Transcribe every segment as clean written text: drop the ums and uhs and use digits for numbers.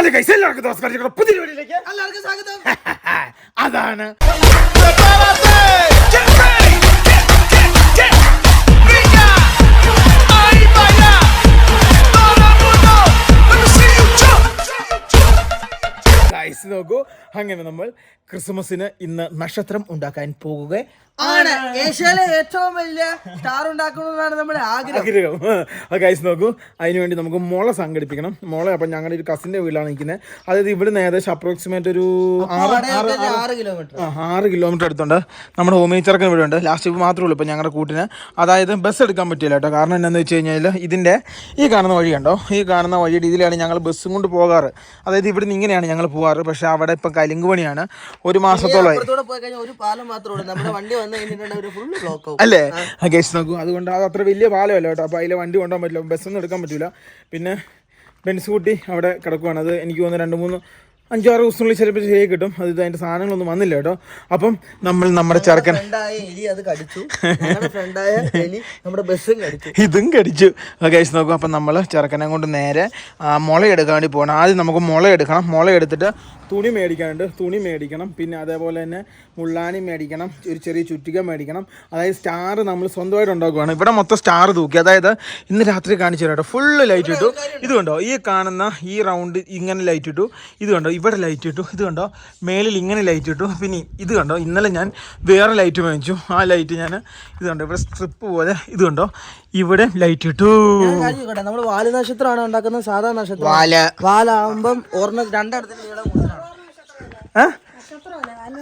Hello guys, എല്ലാവർക്കും നമസ്കാരം. പുതിയ വീഡിയോയിലേക്ക് എല്ലാവർക്കും സ്വാഗതം. അതാണ് ഗൈസ് നോക്കൂ, അങ്ങനെ നമ്മൾ ക്രിസ്മസിന് ഇന്ന് നക്ഷത്രം ഉണ്ടാക്കാൻ പോകുകയാണ്. ഏഷ്യയിലെ ഏറ്റവും വലിയ സ്റ്റാർ ഉണ്ടാക്കണമെന്നാണ് നമ്മുടെ ആഗ്രഹം. ഗൈസ് നോക്കൂ, അതിനുവേണ്ടി നമുക്ക് മുള സംഘടിപ്പിക്കണം. മുള അപ്പം ഞങ്ങളുടെ ഒരു കസിൻ്റെ വീട്ടിലാണ് നിൽക്കുന്നത്. അതായത് ഇവിടുന്ന് ഏകദേശം അപ്രോക്സിമേറ്റ് ഒരു 6 കിലോമീറ്റർ അടുത്തുണ്ട്. നമ്മുടെ ഹോമിച്ചർക്കൻ ഇവിടെ ഉണ്ട്. ലാസ്റ്റ് ഇപ്പോൾ മാത്രമേ ഉള്ളൂ ഇപ്പം ഞങ്ങളുടെ കൂട്ടിന്. അതായത് ബസ് എടുക്കാൻ പറ്റില്ല കേട്ടോ. കാരണം എന്താണെന്ന് വെച്ച് കഴിഞ്ഞാൽ ഇതിൻ്റെ ഈ കാണുന്ന വഴി കണ്ടോ, ഈ കാണുന്ന വഴിയുടെ ഇതിലാണ് ഞങ്ങൾ ബസ്സും കൊണ്ട് പോകാറ്. അതായത് ഇവിടുന്ന് ഇങ്ങനെയാണ് ഞങ്ങൾ പോകാറ്. പക്ഷേ അവിടെ ഇപ്പം കലുങ്ക് പണിയാണ്. ഒരു മാസത്തോളമായി അല്ലേ ഗൈസ് നോക്കൂ. അതുകൊണ്ട് അത് അത്ര വലിയ പാലമല്ല കേട്ടോ. അപ്പോൾ അതിലെ വണ്ടി കൊണ്ടുപോകാൻ പറ്റില്ല, ബസ്സൊന്നും എടുക്കാൻ പറ്റില്ല. പിന്നെ ബെൻസ് കൂട്ടി അവിടെ കിടക്കുവാണ്. അത് എനിക്ക് തോന്നുന്നു 2-3-5-6 ദിവസത്തിനുള്ളിൽ ചിലപ്പോൾ ശരിയായി കിട്ടും. അത് അതിൻ്റെ സാധനങ്ങളൊന്നും വന്നില്ല കേട്ടോ. അപ്പം നമ്മൾ നമ്മുടെ ചെറുക്കൻ ഇതും കടിച്ചു ഗൈസ് നോക്കും. അപ്പം നമ്മൾ ചെറുക്കനെ കൊണ്ട് നേരെ മുള എടുക്കാൻ വേണ്ടി പോകണം. ആദ്യം നമുക്ക് മുള എടുക്കണം. മുള എടുത്തിട്ട് തുണി മേടിക്കാനുണ്ട്, തുണി മേടിക്കണം. പിന്നെ അതേപോലെ തന്നെ മുള്ളാനി മേടിക്കണം, ഒരു ചെറിയ ചുറ്റിക മേടിക്കണം. അതായത് സ്റ്റാർ നമ്മൾ സ്വന്തമായിട്ട് ഉണ്ടാക്കുകയാണ്. ഇവിടെ മൊത്തം സ്റ്റാർ തൂക്കി. അതായത് ഇന്ന് രാത്രി കാണിച്ചു തരാം കേട്ടോ. ഫുള്ള് ലൈറ്റ് ഇട്ടു. ഇത് കണ്ടോ, ഈ കാണുന്ന ഈ റൗണ്ട് ഇങ്ങനെ ലൈറ്റ് ഇട്ടു. ഇത് കണ്ടോ, ഇവിടെ ലൈറ്റ് ഇട്ടു. ഇത് കണ്ടോ, മേലിൽ ഇങ്ങനെ ലൈറ്റ് ഇട്ടു. പിന്നെ ഇത് കണ്ടോ, ഇന്നലെ ഞാൻ വേറെ ലൈറ്റ് മേടിച്ചു. ആ ലൈറ്റ് ഞാൻ ഇത് കണ്ടോ, ഇവിടെ സ്ട്രിപ്പ് പോലെ ഇത് കണ്ടോ, ഇവിടെ ലൈറ്റ് ഇട്ടു. നമ്മൾ വാല് നക്ഷത്രമാണ് ഉണ്ടാക്കുന്നത്. സാധാ നക്ഷത്രം വാലാവുമ്പം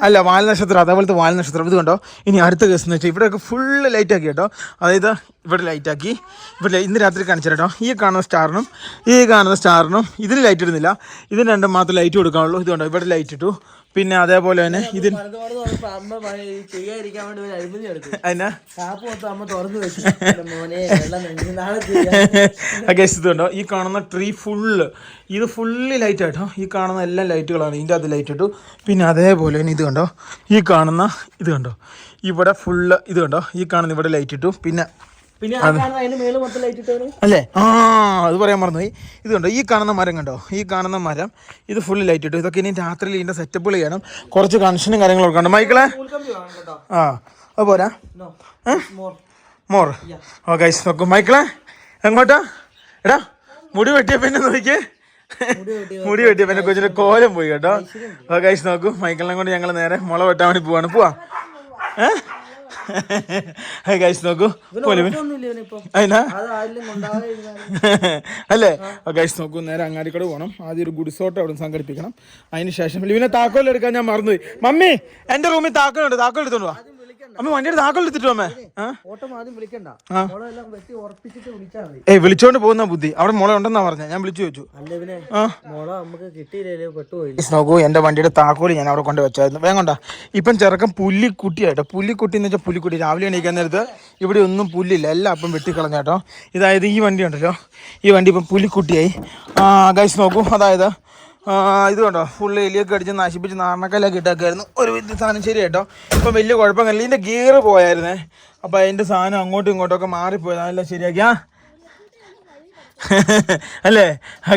അല്ല, വാൽ നക്ഷത്രം, അതേപോലത്തെ വാൽ നക്ഷത്രം. ഇത് കണ്ടോ. ഇനി അടുത്ത കേസ് എന്ന് വെച്ചാൽ ഇവിടെയൊക്കെ ഫുള്ള് ലൈറ്റാക്കി കേട്ടോ. അതായത് ഇവിടെ ലൈറ്റാക്കി. ഇവിടെ ഇന്ന് രാത്രി കാണിച്ചു കേട്ടോ. ഈ കാണുന്ന സ്റ്റാറിനും ഇതിന് ലൈറ്റ് ഇടുന്നില്ല. ഇതിന് രണ്ടും മാത്രം ലൈറ്റ് കൊടുക്കാനുള്ളൂ. ഇത് കണ്ടോ, ഇവിടെ ലൈറ്റ് ഇട്ടു. പിന്നെ അതേപോലെ തന്നെ ഇതിന് ഇതുണ്ടോ, ഈ കാണുന്ന ട്രീ ഫുള്ള് ഇത് ഫുള്ളി ലൈറ്റ് ആയിട്ടോ. ഈ കാണുന്ന എല്ലാ ലൈറ്റുകളാണ്. ഇതിൻ്റെ അത് ലൈറ്റ് ഇട്ടു. പിന്നെ അതേപോലെ തന്നെ ഇത് കണ്ടോ, ഈ കാണുന്ന ഇത് കണ്ടോ, ഇവിടെ ഫുള്ള് ഇത് കണ്ടോ, ഈ കാണുന്ന ഇവിടെ ലൈറ്റ് ഇട്ടു. പിന്നെ അല്ലേ, അത് പറയാൻ മറന്നുപോയി. ഇത് കണ്ടോ, ഈ കാണുന്ന മരം കണ്ടോ, ഈ കാണുന്ന മരം ഇത് ഫുള്ള് ലൈറ്റ് ഇട്ടു. ഇതൊക്കെ ഇനി രാത്രിയിൽ ഇതിൻ്റെ സെറ്റപ്പുകൾ ചെയ്യണം. കുറച്ച് കണക്ഷനും കാര്യങ്ങളൊക്കെ ഉണ്ട്. മൈക്കിളെ അത് പോരാ, മോർ ഗൈസ് നോക്കും. മൈക്കിളെ എങ്ങോട്ടാ? എടാ മുടി വെട്ടിയ പിന്നെ നോക്കിയേ, മുടി വെട്ടിയ പിന്നെ കൊച്ചിൻ്റെ കോലം പോയി കേട്ടോ. ഗൈസ് നോക്കൂ, മൈക്കിളിനെ കൊണ്ട് ഞങ്ങൾ നേരെ മുള വെട്ടാൻ വേണ്ടി പോവാ. ഗൈസ് നോക്കൂ, അല്ലേ ഗൈസ് നോക്കൂ, നേരെ അങ്ങാടിക്കൂടെ പോകണം. ആദ്യം ഒരു ഗുഡ്സോട്ട് അവിടെ സംഘടിപ്പിക്കണം. അതിന് ശേഷം ഇവനെ താക്കോൽ എടുക്കാൻ ഞാൻ മറന്നുപോയി. മമ്മി എന്റെ റൂമിൽ താക്കോലുണ്ട്, താക്കോൽ എടുത്തോണ്ട് വാ. അമ്മ വണ്ടിയുടെ താക്കോൽ എടുത്തിട്ടോ അമ്മേ. വിളിച്ചോണ്ട് പോകുന്ന ബുദ്ധി. അവിടെ മുള ഉണ്ടെന്നാ പറഞ്ഞ, ഞാൻ വിളിച്ചു ചോദിച്ചു. നോക്കൂ, എന്റെ വണ്ടിയുടെ താക്കോല് ഞാൻ അവിടെ കൊണ്ട് വെച്ചായിരുന്നു. വേഗം ഇപ്പം ചെറുക്കൻ പുല്ലിക്കുട്ടിയായിട്ടോ. പുല്ലിക്കുട്ടി എന്ന് വെച്ചാൽ പുല്ലിക്കുട്ടി. രാവിലെ എണീക്കാൻ നേരത്ത് ഇവിടെ ഒന്നും പുല്ലില്ല, എല്ലാം അപ്പം വെട്ടിക്കളഞ്ഞാട്ടോ. ഇതായത് ഈ വണ്ടി ഉണ്ടല്ലോ, ഈ വണ്ടി ഇപ്പം പുല്ലിക്കുട്ടിയായി. ഗൈസ് നോക്കൂ, അതായത് ഇത് കണ്ടോ, ഫുള്ള് എലിയൊക്കെ അടിച്ച് നശിപ്പിച്ച് നാരണക്കല്ലൊക്കെ ഇട്ടൊക്കെയായിരുന്നു. ഒരു വലിയ സാധനം ശരി കേട്ടോ. ഇപ്പം വലിയ കുഴപ്പമില്ല. ഇതിൻ്റെ ഗിയർ പോയായിരുന്നേ. അപ്പം അതിൻ്റെ സാധനം അങ്ങോട്ടും ഇങ്ങോട്ടൊക്കെ മാറിപ്പോയത്. അതെല്ലാം ശരിയാക്കിയാ അല്ലേ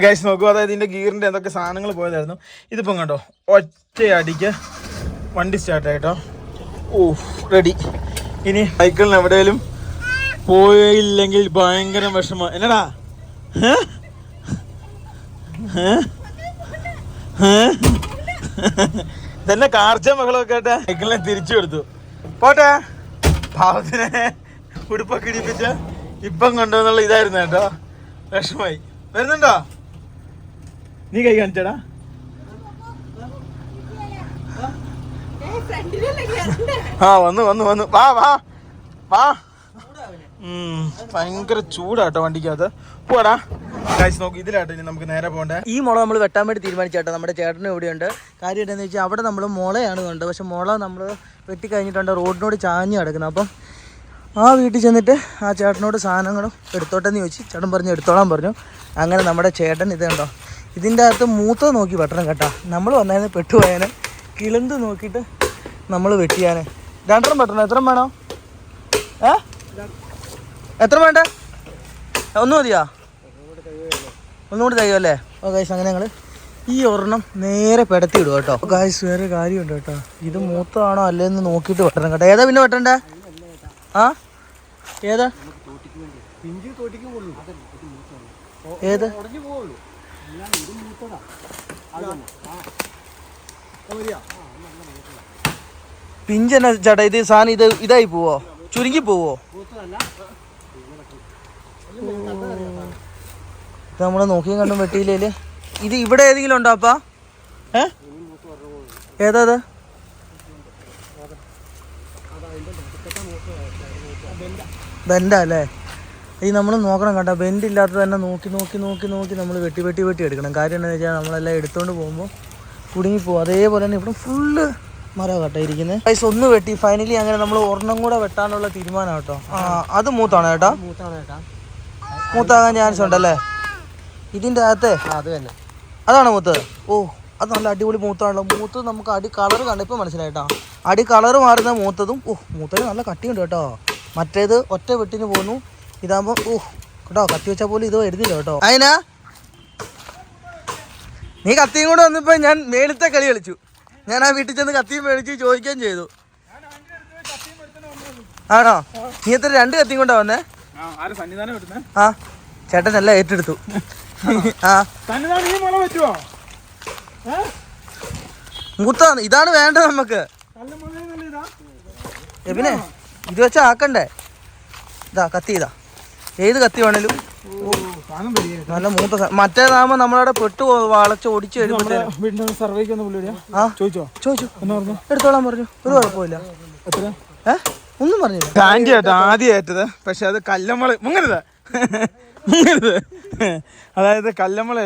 ഗൈസ് നോക്കൂ. അതായത് ഇതിൻ്റെ ഗിയറിൻ്റെ എന്തൊക്കെ സാധനങ്ങൾ പോയതായിരുന്നു. ഇതിപ്പം കണ്ടോ, ഒറ്റയടിക്ക് വണ്ടി സ്റ്റാർട്ടായിട്ടോ. റെഡി. ഇനി സൈക്കിളിന് എവിടെയെങ്കിലും പോയില്ലെങ്കിൽ ഭയങ്കര വിഷമം. എന്നടാ തന്നെ കാർച്ച മകളൊക്കെ കേട്ടെ സൈക്കിളിനെ തിരിച്ചു കൊടുത്തു. പോട്ടെ, പാവത്തിനെ ഉടുപ്പൊക്കെ ഇടിപ്പിച്ച് ഇപ്പം കൊണ്ടുവന്നുള്ള ഇതായിരുന്നു കേട്ടോ. വിഷമായി. വരുന്നുണ്ടോ? നീ കൈ കാണിച്ചടാ. വന്നു വാ. ഭയങ്കര ചൂടാട്ടോ വണ്ടിക്കകത്ത്. പോടാ ഗൈസ് നോക്ക്, ഇതിലാട്ടോ ഇനി നമുക്ക് നേരെ പോകണ്ടേ. ഈ മുള നമ്മൾ വെട്ടാൻ വേണ്ടി തീരുമാനിച്ചാട്ടോ. നമ്മുടെ ചേട്ടനും ഇവിടെയുണ്ട്. കാര്യം എന്താണെന്ന് വെച്ചാൽ അവിടെ നമ്മൾ മുളയാണ് കണ്ടത്. പക്ഷെ മുള നമ്മൾ വെട്ടിക്കഴിഞ്ഞിട്ടുണ്ട്, റോഡിനോട് ചാഞ്ഞ് കിടക്കുന്നത്. അപ്പം ആ വീട്ടിൽ ചെന്നിട്ട് ആ ചേട്ടനോട് സാധനങ്ങളും എടുത്തോട്ടെന്ന് ചോദിച്ചു. ചേട്ടൻ പറഞ്ഞു എടുത്തോളാൻ പറഞ്ഞു. അങ്ങനെ നമ്മുടെ ചേട്ടൻ ഇത് കണ്ടോ, ഇതിൻ്റെ അകത്ത് മൂത്തത് നോക്കി വെട്ടണം കേട്ടോ. നമ്മൾ വന്നതിന് പെട്ടുപോയാൽ കിളന്ത് നോക്കിയിട്ട് നമ്മൾ വെട്ടിയാൽ 2 വെട്ടണം. എത്ര വേണോ? എത്ര വേണ്ട? 1 മതിയാ? ഒന്നുകൂടി തയ്യോ അല്ലേ? ഓ ഗൈസ്, അങ്ങനെ ഞങ്ങൾ ഈ ഒരെണ്ണം നേരെ പെടത്തി ഇടും കേട്ടോ. ഗായ്സ് വേറെ കാര്യമുണ്ട് കേട്ടോ, ഇത് മൂത്തതാണോ അല്ലേന്ന് നോക്കിയിട്ട് വെട്ടണം കേട്ടോ. ഏതാ പിന്നെ വെട്ടണ്ടേ? ആ ഏതാ ഏത് പിഞ്ചെന്നാ ചേട്ടാ ഇത് സാധനം? ഇത് ഇതായി പോവോ, ചുരുങ്ങി പോവോ? ഇത് നമ്മള് നോക്കിയും കണ്ടും വെട്ടിയില്ലേ. ഇത് ഇവിടെ ഏതെങ്കിലും ഉണ്ടോ അപ്പാ? ഏതാ അത്? ബെൻഡാ അല്ലേ? ഈ നമ്മൾ നോക്കണം കേട്ടോ, ബെൻഡ് ഇല്ലാത്തത് തന്നെ നോക്കി നോക്കി നോക്കി നോക്കി നമ്മൾ വെട്ടി വെട്ടി വെട്ടി എടുക്കണം. കാര്യം എന്താണെന്ന് വെച്ചാൽ നമ്മളെല്ലാം എടുത്തുകൊണ്ട് പോകുമ്പോൾ കുടുങ്ങിപ്പോവും. അതേപോലെ തന്നെ ഇവിടെ ഫുള്ള് മരം കേട്ടോ ഇരിക്കുന്നത്. പൈസ ഒന്ന് വെട്ടി ഫൈനലി അങ്ങനെ നമ്മൾ ഒരെണ്ണം കൂടെ വെട്ടാനുള്ള തീരുമാനം കേട്ടോ. ആ അത് മൂത്താണ് ചേട്ടാ? മൂത്താകാൻ ചാൻസ് ഉണ്ടല്ലേ ഇതിൻ്റെ അകത്തെ? അതാണ് മൂത്തത്. ഓ അത് നല്ല അടിപൊളി മൂത്താണല്ലോ. മൂത്ത് നമുക്ക് അടി കളർ കണ്ടപ്പോൾ മനസ്സിലായിട്ടോ, അടി കളർ മാറുന്ന മൂത്തതും. ഓ മൂത്തത് നല്ല കട്ടിയുണ്ട് കേട്ടോ. മറ്റേത് ഒറ്റ വെട്ടിന് പോന്നു, ഇതാകുമ്പോൾ ഓ കേട്ടോ കത്തി വെച്ചാൽ പോലും ഇത് വരുന്നില്ല കേട്ടോ. അതിനാ നീ കത്തിയും കൂടെ വന്നപ്പോൾ ഞാൻ മേളത്തെ കളി കളിച്ചു. ഞാൻ ആ വീട്ടിൽ ചെന്ന് കത്തിയും മേടിച്ച് ചോദിക്കുകയും ചെയ്തു. ആണോ? നീ എത്ര 2 കത്തിയും കൊണ്ടാ വന്നേ? ആ ചേട്ടനെല്ലാം ഏറ്റെടുത്തു. ആ മൂത്താണ്, ഇതാണ് വേണ്ടത് നമുക്ക്. പിന്നെ ഇത് വെച്ചാ ആക്കണ്ടേ? ഇതാ കത്തി, ഇതാ ഏത് കത്തി വേണേലും നല്ല മൂത്ത. മറ്റേതാകുമ്പോ നമ്മളവിടെ പെട്ടു വളച്ച് ഓടിച്ചു ചോദിച്ചു എടുത്തോളാൻ പറഞ്ഞു. ഒരു കുഴപ്പമില്ല. ഒന്നും പറഞ്ഞില്ല. ആദ്യം ഏറ്റത് പക്ഷെ അത് കല്ലമ്മള് മുങ്ങരുത് മുങ്ങരുത്. അതായത് കല്ലമ്മള്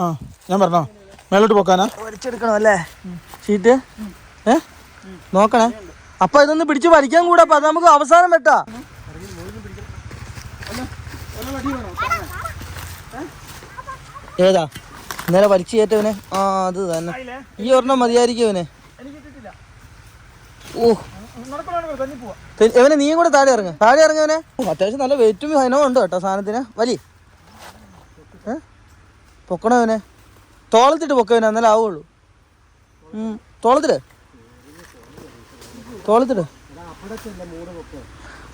ആ ഞാൻ പറഞ്ഞോ മേലോട്ട് പോക്കാനാ വലിച്ചെടുക്കണം അല്ലേ ഷീറ്റ്? നോക്കണേ. അപ്പൊ ഇതൊന്ന് പിടിച്ച് വലിക്കാൻ കൂടെ. അപ്പൊ അത് നമുക്ക് അവസാനം വെട്ടാ. ഏതാ ഇന്നലെ വലിച്ചു കയറ്റവനെ? ആ അത് തന്നെ. ഈ ഒരെണ്ണം മതിയായിരിക്കും അവനെ. ഓ എവനെ നീയും കൂടെ താഴെ ഇറങ്ങ. താഴെ ഇറങ്ങവനെ. അത്യാവശ്യം നല്ല വെയിറ്റും ഹൈനവും ഉണ്ട് കേട്ടോ സാധനത്തിന്. വലി പൊക്കണവനെ. തോളത്തിട്ട് പൊക്കവനെ എന്നാലേ ആവുള്ളൂ. തോളത്തിട്ട്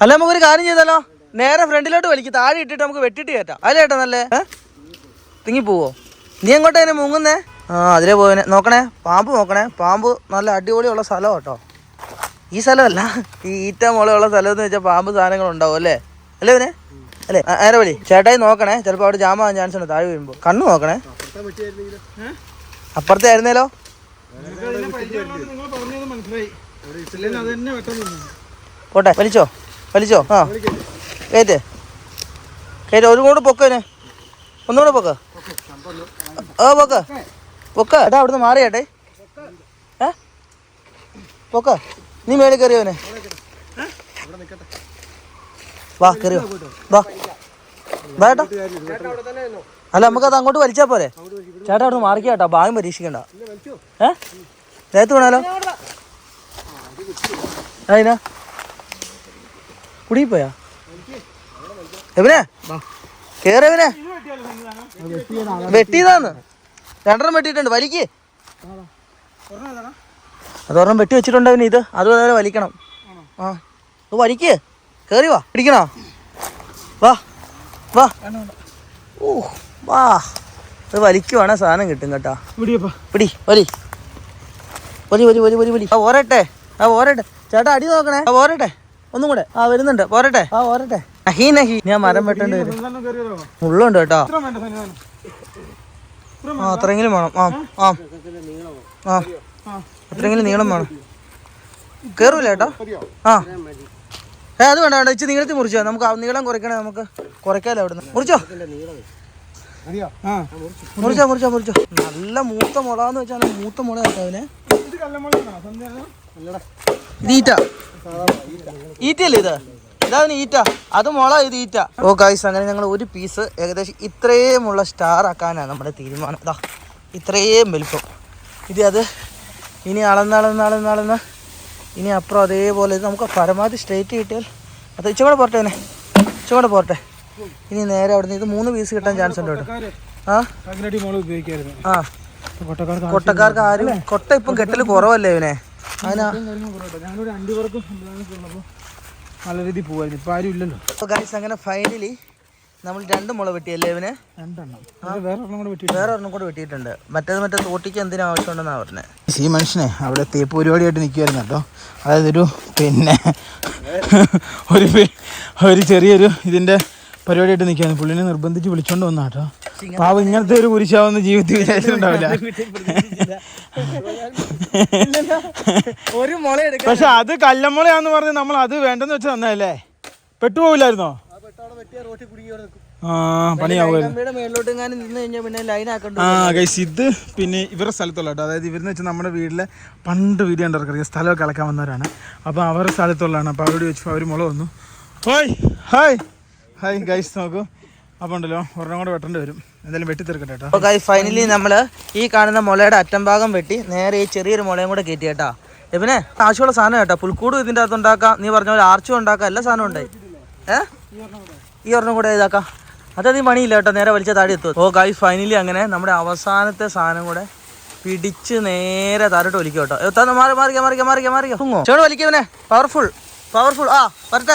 അല്ല നമുക്കൊരു കാര്യം ചെയ്താലോ, നേരെ ഫ്രണ്ടിലോട്ട് വലിക്കും. താഴെ ഇട്ടിട്ട് നമുക്ക് വെട്ടിട്ട് കയറ്റാം. അല്ലേ ചേട്ടാ നല്ലേ? തിങ്ങിപ്പോവോ? നീ എങ്ങോട്ടാ അതിനെ മുങ്ങുന്നേ? ആ അതിലേ പോവനെ. നോക്കണേ പാമ്പ് നോക്കണേ. പാമ്പ് നല്ല അടിപൊളിയുള്ള സ്ഥലം കേട്ടോ. ഈ സ്ഥലമല്ല, ഈ ഈറ്റ മുളയുള്ള സ്ഥലം എന്ന് വെച്ചാൽ പാമ്പ് സാധനങ്ങൾ ഉണ്ടാവും അല്ലേ? അല്ലേ അവനെ? അല്ലേ? നേരെ വലി. ചേട്ടായി നോക്കണേ, ചിലപ്പോൾ അവിടെ ജാമാകാൻ ചാൻസ് ഉണ്ട് താഴെ വരുമ്പോൾ. കണ്ണു നോക്കണേ. അപ്പുറത്തെ ആയിരുന്നേലോ. പോട്ടെ വലിച്ചോ വലിച്ചോ. ആ കയറ്റേ കയറ്റ. ഒരു കൂടെ പൊക്കനെ. ഒന്നുകൂടെ പൊക്ക. ആ പൊക്ക പൊക്ക. ഏട്ടാ അവിടുന്ന് മാറി ചേട്ടേ. പൊക്ക. നീ മേളിൽ കയറിയോനെ. വാ കയറിയോ. വാ വാ ചേട്ടാ. അല്ല നമുക്കത് അങ്ങോട്ട് വലിച്ചാൽ പോരെ. ചേട്ടാ അവിടുന്ന് മാറിക്ക കേട്ടോ. ഭാഗ്യം പരീക്ഷിക്കണ്ട. ദേഹത്ത് വീണാലോ. അതിനാ കുടുങ്ങിപ്പോയാ എവനെ? കേറിയവനെ വെട്ടിയതാന്ന്. 2 വെട്ടിയിട്ടുണ്ട്. വലിക്ക്. അതൊരെണ്ണം വെട്ടി വെച്ചിട്ടുണ്ട് അവന്. ഇത് അതുപോലെ വലിക്കണം. ആ അത് വലിക്ക്. കേറി വാ. പിടിക്കണോ? വാ വാ. ഓ വാ. അത് വലിക്കുവാണെ സാധനം കിട്ടും കേട്ടാ. പിടി വലി വലി വലി വലി വലി വലി. ആ ഓരട്ടെ. ആ ഓരട്ടെ ചേട്ടാ. അടി നോക്കണേ. ആ ഓരട്ടെ. ഒന്നും കൂടെ. ആ വരുന്നുണ്ട്. പോരട്ടെ. ആ ഓരട്ടെ. നഹി നഹി. ഞാൻ മരം വെട്ടേണ്ടി വരും. മുള്ളുണ്ട് കേട്ടോ. ആ അത്രയെങ്കിലും വേണം. ആ ആ ആ അത്രയെങ്കിലും നീളം വേണം. കേറൂല ചേട്ടാ. ആ അത് വേണ്ട വേണ്ട. ഇച്ചിരി നീളത്തിൽ മുറിച്ചോ. നമുക്ക് നീളം കുറയ്ക്കണേ. നമുക്ക് കുറയ്ക്കാലോ അവിടുന്ന്. മുറിച്ചോ മുറിച്ചോ മുറിച്ചോ മുറിച്ചോ. നല്ല മൂത്ത മുളന്ന് വെച്ചാൽ മൂത്ത മുള കേട്ടോ അവനെ. ഇത് ഈറ്റ. ഈറ്റയല്ലേ ഇത്? ഇതാവന് ഈറ്റ. അത് മുള, ഇത് ഈറ്റ. ഓ ഗൈസ് അങ്ങനെ ഞങ്ങൾ ഒരു പീസ് ഏകദേശം ഇത്രയുമുള്ള സ്റ്റാർ ആക്കാനാണ് നമ്മുടെ തീരുമാനം. ഇതാ ഇത്രയും വലിപ്പം. ഇത് അത് ഇനി അളന്ന് ഇനി അപ്പുറം അതേപോലെ ഇത് നമുക്ക് പരമാവധി സ്ട്രേറ്റ് കിട്ടിയാൽ അത് ഇച്ചുകൂടെ പോരട്ടെ. ഇനി നേരെ അവിടെ നിന്ന് ഇത് 3 പീസ് കിട്ടാൻ ചാൻസ് ഉണ്ട് കേട്ടോ. ആ കാക്കിനാട്ടി മുള ഉപയോഗിക്കായിരുന്നു. ആ കൊട്ടക്കാർക്ക് ആരും കൊട്ട ഇപ്പം കെട്ടൽ കുറവല്ലേ ഇവനെ. അതിനാ ഞങ്ങളൊരു അണ്ടിവർക്കും ഉള്ളപ്പോൾ നല്ല രീതിയിൽ പോകുമായിരുന്നു. ഇപ്പം ആരും ഇല്ലല്ലോ. അപ്പോൾ ഗൈസ് അങ്ങനെ ഫൈനലി നമ്മൾ 2 മുള വെട്ടിയല്ലേ ഇവന്. 2 എണ്ണം. വേറെ ഒരെണ്ണം കൂടെ വെട്ടിയിട്ടുണ്ട്. മറ്റേ തോട്ടിക്ക് എന്തിനും ആവശ്യമുണ്ടെന്നാണ് പറഞ്ഞത്. ഈ മനുഷ്യനെ അവിടെ തേപ്പ് പരിപാടിയായിട്ട് നിൽക്കുമായിരുന്നു കേട്ടോ. അതായത് ഒരു ചെറിയൊരു ഇതിൻ്റെ പരിപാടിയായിട്ട് നിൽക്കുകയാണ്. പുള്ളിനെ നിർബന്ധിച്ച് വിളിച്ചോണ്ട് വന്ന കേട്ടോ. പാവം ഇങ്ങനത്തെ ഒരു കുരിശാവുന്ന ജീവിതത്തിൽ വിചാരിച്ചിട്ടുണ്ടാവില്ല. ഒരു മുള എടുക്കാം. പക്ഷെ അത് കല്ലമുളയാന്ന് പറഞ്ഞ് നമ്മൾ അത് വേണ്ടെന്ന് വെച്ച് തന്നല്ലേ, പെട്ടുപോകില്ലായിരുന്നോ? ഇത് പിന്നെ ഇവരുടെ സ്ഥലത്തുള്ള കേട്ടോ. അതായത് ഇവരെന്ന് വെച്ചാൽ നമ്മുടെ വീട്ടിലെ പണ്ട് വീഡിയോ ഉണ്ടായിരിക്കും സ്ഥലമൊക്കെ കളക്കാൻ വന്നവരാണ്. അപ്പോൾ അവരുടെ സ്ഥലത്തുള്ളതാണ്. അപ്പോൾ അവരോട് ചോദിച്ചു, അവർ മുള വന്നു. ഹായ് ഗൈസ് നോക്കൂ. അപ്പോൾ ഉണ്ടല്ലോ ഒരെണ്ണം കൂടെ വെട്ടേണ്ടി വരും. എന്തായാലും വെട്ടി തീർക്കട്ടെ കേട്ടോ. അപ്പോൾ ഗൈസ് ഫൈനലി നമ്മൾ ഈ കാണുന്ന മുളയുടെ അറ്റം ഭാഗം വെട്ടി നേരെ ഈ ചെറിയൊരു മുളയും കൂടെ കയറ്റി കേട്ടാ. പിന്നെ ആവശ്യമുള്ള സാധനം കേട്ടോ. പുൽക്കൂട് ഇതിൻ്റെ അകത്ത് ഉണ്ടാക്കാം, നീ പറഞ്ഞ പോലെ ആർച്ചും ഉണ്ടാക്കാം, എല്ലാ സാധനവും ഉണ്ടായി. ഈ ഒരെണ്ണം കൂടെ ഇതാക്കാം. അതധികം പണിയില്ല കേട്ടോ, നേരെ വലിച്ച താടി എത്തും. ഓ ഗൈസ് ഫൈനലി അങ്ങനെ നമ്മുടെ അവസാനത്തെ സാധനം കൂടെ പിടിച്ച് നേരെ താരോട്ട് വലിക്കും കേട്ടോ. മാറിക്കോ ചോട് വലിക്കവനെ. പവർഫുൾ. ആ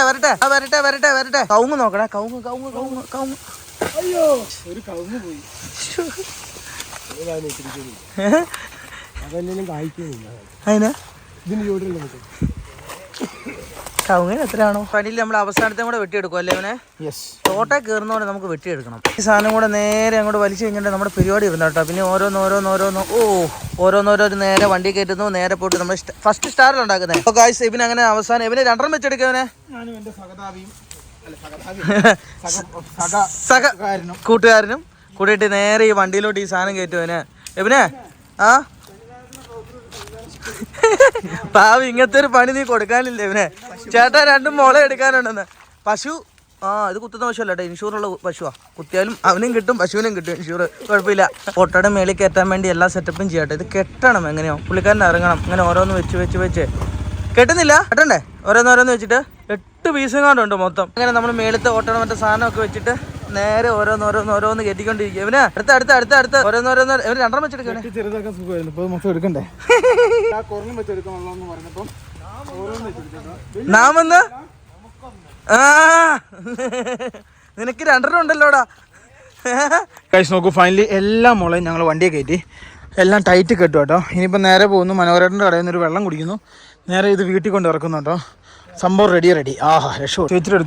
വരട്ടെ. കവുങ്ങ് നോക്കണേ. കവുങ്ങ്. അയ്യോ ഒരു കവുങ്ങ് പോയി. അതെല്ലാം കായ്ക്കുന്നില്ല. അതിന് ഇതിന് ചൂടില്ല. കവുങ്ങിന് എത്രയാണോ ഫൈനലി നമ്മൾ അവസാനത്തെ കൂടെ വെട്ടിയെടുക്കും അല്ലേ അവനെ. തോട്ടേ കയറുന്നോടെ നമുക്ക് വെട്ടിയെടുക്കണം. ഈ സാധനം കൂടെ നേരെ അങ്ങോട്ട് വലിച്ചു കഴിഞ്ഞിട്ട് നമ്മുടെ പരിപാടി ഇരുന്നു കേട്ടോ. പിന്നെ ഓരോന്നോരോ നേരെ വണ്ടി കയറ്റുന്നു. നേരെ പോയിട്ട് നമ്മൾ ഫസ്റ്റ് സ്റ്റാറിൽ ഉണ്ടാക്കുന്നത്. അപ്പോൾ ഗായ്സ് ഇവന് അങ്ങനെ അവസാനം ഇവന് 2 വെച്ചെടുക്കവനെ. കൂട്ടുകാരനും കൂട്ടിയിട്ട് നേരെ ഈ വണ്ടിയിലോട്ട് ഈ സാധനം കയറ്റുവന്. ഇവനെ പാവ ഇങ്ങനത്തെ ഒരു പണി നീ കൊടുക്കാനില്ല ഇവനെ. ചേട്ടാ 2 മുള എടുക്കാനുണ്ടെന്ന്. പശു ഇത് കുത്തുന്ന പശു അല്ല കേട്ടോ, ഇൻഷൂറുള്ള പശുവാ. കുത്തിയാലും അവനും കിട്ടും പശുവിനും കിട്ടും ഇൻഷൂർ, കുഴപ്പമില്ല. പൊട്ടയുടെ മേളിൽ കയറ്റാൻ വേണ്ടി എല്ലാ സെറ്റപ്പും ചെയ്യട്ടെ. ഇത് കെട്ടണം എങ്ങനെയോ, പുള്ളിക്കാരൻ ഇറങ്ങണം. അങ്ങനെ ഓരോന്ന് വെച്ച് കെട്ടുന്നില്ല, കെട്ടണ്ടേ? ഓരോന്ന് വെച്ചിട്ട് 8 പീസും കൊണ്ടുണ്ട് മൊത്തം. അങ്ങനെ നമ്മൾ മേളത്തെ ഓട്ടണം മറ്റേ സാധനമൊക്കെ വെച്ചിട്ട് നേരെ ഓരോന്ന് കയറ്റിക്കൊണ്ടിരിക്കും. ഇവന് അടുത്ത് ഓരോന്ന് 2 വെച്ചെടുക്കണേ. ചെറുതാക്കാൻ സുഖമായിരുന്നു, മൊത്തം എടുക്കണ്ടേ. നാമെന്ന് നിനക്ക് 2 ഉണ്ടല്ലോടാ. കഴിച്ച് നോക്കൂ. ഫൈനലി എല്ലാ മുളയും ഞങ്ങൾ വണ്ടിയെ കയറ്റി എല്ലാം ടൈറ്റ് കെട്ടും കേട്ടോ. ഇനിയിപ്പോൾ നേരെ പോകുന്നു മനോഹരേട്ടൻ്റെ കടയിൽ നിന്ന് ഒരു വെള്ളം കുടിക്കുന്നു. നേരെ ഇത് വീട്ടിൽ കൊണ്ട് ഇറക്കുന്നു കേട്ടോ. സംഭവം റെഡി. ആഹാ രക്ഷ ചേച്ചിയുടെ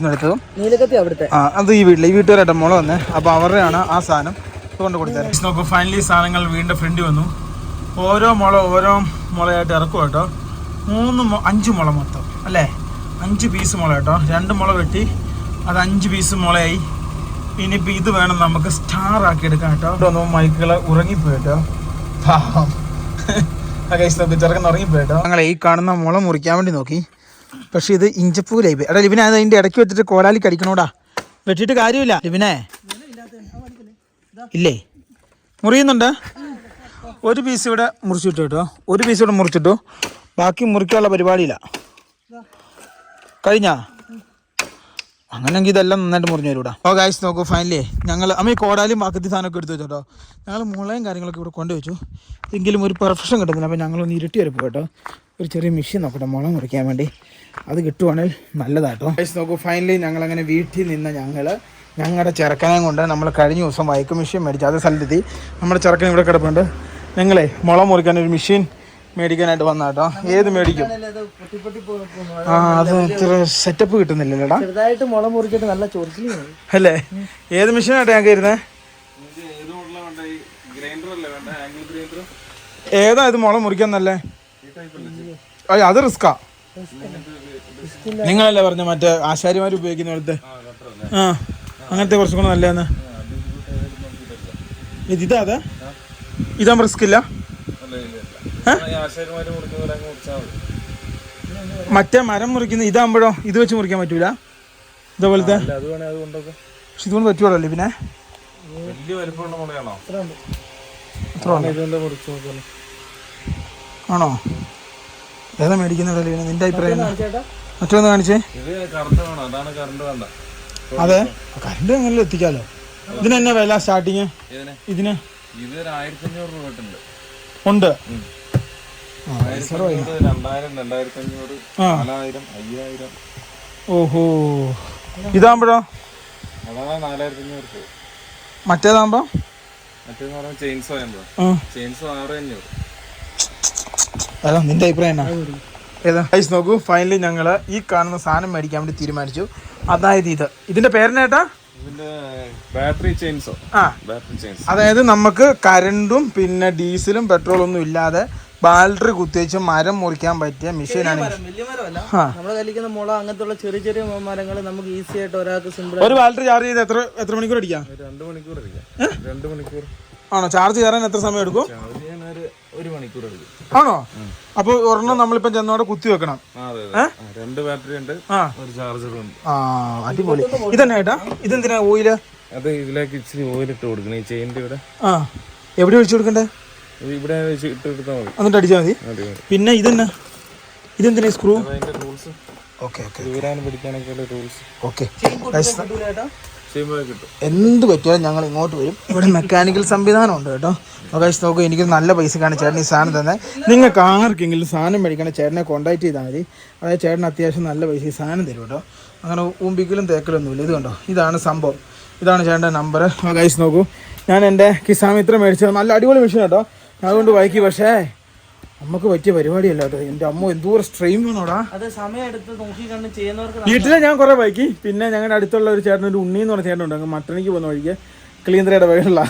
നീലക്കത്തി അവിടുത്തെ അത് ഈ വീട്ടുകാരായിട്ട് മുള വന്നേ. അപ്പോൾ അവരുടെയാണ് ആ സാധനം കൊണ്ട് കൊടുത്തത്. നോക്കൂ ഫൈനലി സാധനങ്ങൾ വീണ്ടും ഫ്രണ്ട് വന്നു. ഓരോ മുളയായിട്ട് ഇറക്കും കേട്ടോ. 5 മുള മൊത്തം അല്ലേ, 5 പീസ് മുള കേട്ടോ. 2 മുള വെട്ടി അത് 5 പീസ് മുളയായി. ഇനിയിപ്പോൾ ഇത് വേണം നമുക്ക് സ്റ്റാർ ആക്കി എടുക്കാൻ കേട്ടോ. മൈക്കുകൾ ഉറങ്ങിപ്പോയിട്ടോ. ചെറുക്കൻ ഉറങ്ങിപ്പോയിട്ടോ. ഞങ്ങൾ ഈ കാണുന്ന മുള മുറിക്കാൻ വേണ്ടി നോക്കി, പക്ഷെ ഇത് ഇഞ്ചപ്പൂലായി പോയി. എടാ ലിബിനെ, അത് അതിൻ്റെ ഇടയ്ക്ക് വെച്ചിട്ട് കോലാലി കടിക്കണോടാ. വെട്ടിയിട്ട് കാര്യമില്ല ലിബിനെ. ഇല്ലേ മുറിയുന്നുണ്ട്. 1 പീസ് ഇവിടെ മുറിച്ചിട്ടു കേട്ടോ. 1 പീസ് ഇവിടെ മുറിച്ചിട്ടു. ബാക്കി മുറിക്കാനുള്ള പരിപാടിയില്ല. കഴിഞ്ഞാ അങ്ങനെയെങ്കിൽ ഇതെല്ലാം നന്നായിട്ട് മുറിഞ്ഞു വരൂടാ. ഓ ഗൈസ് നോക്കൂ ഫൈനലി ഞങ്ങൾ ഈ കോടാലും ബാക്കത്തി സാധനമൊക്കെ എടുത്ത് വെച്ചോട്ടോ. ഞങ്ങൾ മുളയും കാര്യങ്ങളൊക്കെ ഇവിടെ കൊണ്ടുവച്ചു. എങ്കിലും ഒരു പെർഫെക്ഷൻ കിട്ടുന്നില്ല. അപ്പോൾ ഞങ്ങളൊന്ന് ഇരുട്ടി വരപ്പോൾ കേട്ടോ. ഒരു ചെറിയ മെഷീൻ നോക്കട്ടെ മുള മുറിക്കാൻ വേണ്ടി. അത് കിട്ടുവാണെങ്കിൽ നല്ലതാട്ടോ. ഗൈസ് നോക്കൂ ഫൈനലി ഞങ്ങളങ്ങനെ വീട്ടിൽ നിന്ന് ഞങ്ങളുടെ ചെറുക്കനെ കൊണ്ട് നമ്മൾ കഴിഞ്ഞ ദിവസം വൈക്ക് മെഷീൻ മേടിച്ചു. അതേ സ്ഥലത്തെത്തി. നമ്മുടെ ചെറുക്കൻ ഇവിടെ കിടപ്പുണ്ട്. ഞങ്ങളെ മുള മുറിക്കാൻ ഒരു മെഷീൻ മേടിക്കാനായിട്ട് വന്ന കേട്ടോ. ഏത് മേടിക്കും? അത് ഇത്ര സെറ്റപ്പ് കിട്ടുന്നില്ലല്ലേടാ അല്ലേ? ഏത് മെഷീനായിട്ട് ഞങ്ങൾക്ക് ഇരുന്നേ? ഏതാ ഇത് മുള മുറിക്കാൻ നല്ലേ? അത് റിസ്കാ. നിങ്ങളല്ലേ പറഞ്ഞ മറ്റേ ആശാരിമാർ ഉപയോഗിക്കുന്ന പോലത്തെ അങ്ങനത്തെ കുറച്ചും കൂടെ നല്ലതെന്ന്. ഇതാ ഇതാകുമ്പോൾ റിസ്ക് ഇല്ല. മറ്റേ മരം മുറിക്കുന്ന ഇതാകുമ്പോഴോ ഇത് വെച്ച് മുറിക്കാൻ പറ്റൂല ഇതേപോലത്തെ. പക്ഷെ ഇതുകൊണ്ട് പറ്റുള്ളൂ. പിന്നെ ആണോ? ഏതാ മേടിക്കുന്നുണ്ടല്ലോ നിന്റെ അഭിപ്രായം? മറ്റൊന്ന് കാണിച്ചേ. അതെ കറണ്ട് എങ്ങനെ എത്തിക്കാലോ. ഇതിന് തന്നെ വില സ്റ്റാർട്ടിങ്? ഇതിന് ഇത് 1500 രൂപ ഉണ്ട്. 2000, 2500, 4000, 5000. ഓഹോ. ഇതാകുമ്പോഴോ? അതാണ് 4500 രൂപ. മറ്റേതാകുമ്പോ? മറ്റേന്ന് പറഞ്ഞാൽ ചെയിൻസോ 6,500. ഏതാ നിന്റെ അഭിപ്രായം? ഏതാ ഗൈസ് നോക്കൂ, ഫൈനലി ഞങ്ങള് ഈ കാണുന്ന സാധനം മേടിക്കാൻ വേണ്ടി തീരുമാനിച്ചു. അതായത് ഇതിന്റെ പേരിനേട്ടാ ബാറ്ററി ചെയിൻസോ. അതായത് നമുക്ക് കരണ്ടും പിന്നെ ഡീസലും പെട്രോളും ഒന്നും ഇല്ലാതെ ബാറ്ററി കുത്തിവെച്ച് മരം മുറിക്കാൻ പറ്റിയ മെഷീനാണ്. വലിയ മരമല്ല, നമ്മള് കലിക്കുന്ന മുള അങ്ങനത്തെ ചെറിയ ചെറിയ മരങ്ങൾ നമുക്ക് ഈസി ആയിട്ട് ഒരാൾക്ക് സിമ്പിൾ. ഒരു ബാറ്ററി ചാർജ് ചെയ്ത് എത്ര മണിക്കൂർ അടിക്കാം? 2 മണിക്കൂർ അടിക്കാം. 2 മണിക്കൂർ ആണോ? ചാർജ് കയറാൻ എത്ര സമയം എടുക്കും? 1 മണിക്കൂർ എടുക്കും. ആണോ? അപ്പൊ ഒരെണ്ണം നമ്മളിപ്പം ചെന്നോടെ കുത്തി വെക്കണം. 2 ബാറ്ററി ഉണ്ട്, ഒരു ചാർജറും ഉണ്ട്. അടിപൊളി. ഇതന്നെ ഏട്ടാ, ഇതെന്തിനാ ഓയില്? അത് ഇതിലേക്ക് ഇച്ചിരി ഓയിൽ ഇട്ട് കൊടുക്കണം ഈ ചെയിൻ്റെ ഇവിടെ. എവിടെ ഒഴിച്ചു കൊടുക്കണ്ടേ? ഇവിടെ ഇട്ട് കൊടുത്താൽ മതി, എന്നിട്ട് അടിച്ചാൽ മതി. പിന്നെ ഇതെന്തിനാ സ്ക്രൂ? റൂൾസ്. Okay okay. ദൂരാനും പിടിക്കാനൊക്കെ റൂൾസ്. ഓക്കെ. കിട്ടും. എന്ത് പറ്റിയാലും ഞങ്ങൾ ഇങ്ങോട്ട് വരും. ഇവിടെ മെക്കാനിക്കൽ സംവിധാനം ഉണ്ട് കേട്ടോ. ഗൈസ് നോക്കൂ, എനിക്ക് നല്ല പൈസക്കാണ് ചേട്ടൻ ഈ സാധനം തന്നെ. നിങ്ങൾക്ക് ആർക്കെങ്കിലും സാധനം മേടിക്കണേ ചേട്ടനെ കോൺടാക്ട് ചെയ്താൽ മതി. അതായത് ചേട്ടൻ അത്യാവശ്യം നല്ല പൈസ ഈ സാധനം തരും കേട്ടോ. അങ്ങനെ ഊമ്പിക്കലും തേക്കലൊന്നുമില്ല. ഇത് കണ്ടോ, ഇതാണ് സംഭവം. ഇതാണ് ചേട്ടൻ്റെ നമ്പർ. ഗൈസ് നോക്കൂ, ഞാൻ എൻ്റെ കിസാമിത്ര മേടിച്ചത് നല്ല അടിപൊളി മെഷീൻ കേട്ടോ. അതുകൊണ്ട് വായിക്കി. പക്ഷേ നമുക്ക് പറ്റിയ പരിപാടിയല്ല കേട്ടോ. എൻ്റെ അമ്മ എന്തോരം സ്ട്രെയിൻ വേണോടാ. വീട്ടിലെ ഞാൻ കുറേ ബൈക്കി. പിന്നെ ഞങ്ങളുടെ അടുത്തുള്ള ഒരു ചേട്ടൻ, ഒരു ഉണ്ണി എന്ന് പറഞ്ഞ ചേട്ടനുണ്ട്, അങ്ങ് മട്ടണിക്ക് പോകുന്ന വഴിക്ക് ക്ലീൻത്രയുടെ വഴിയുള്ള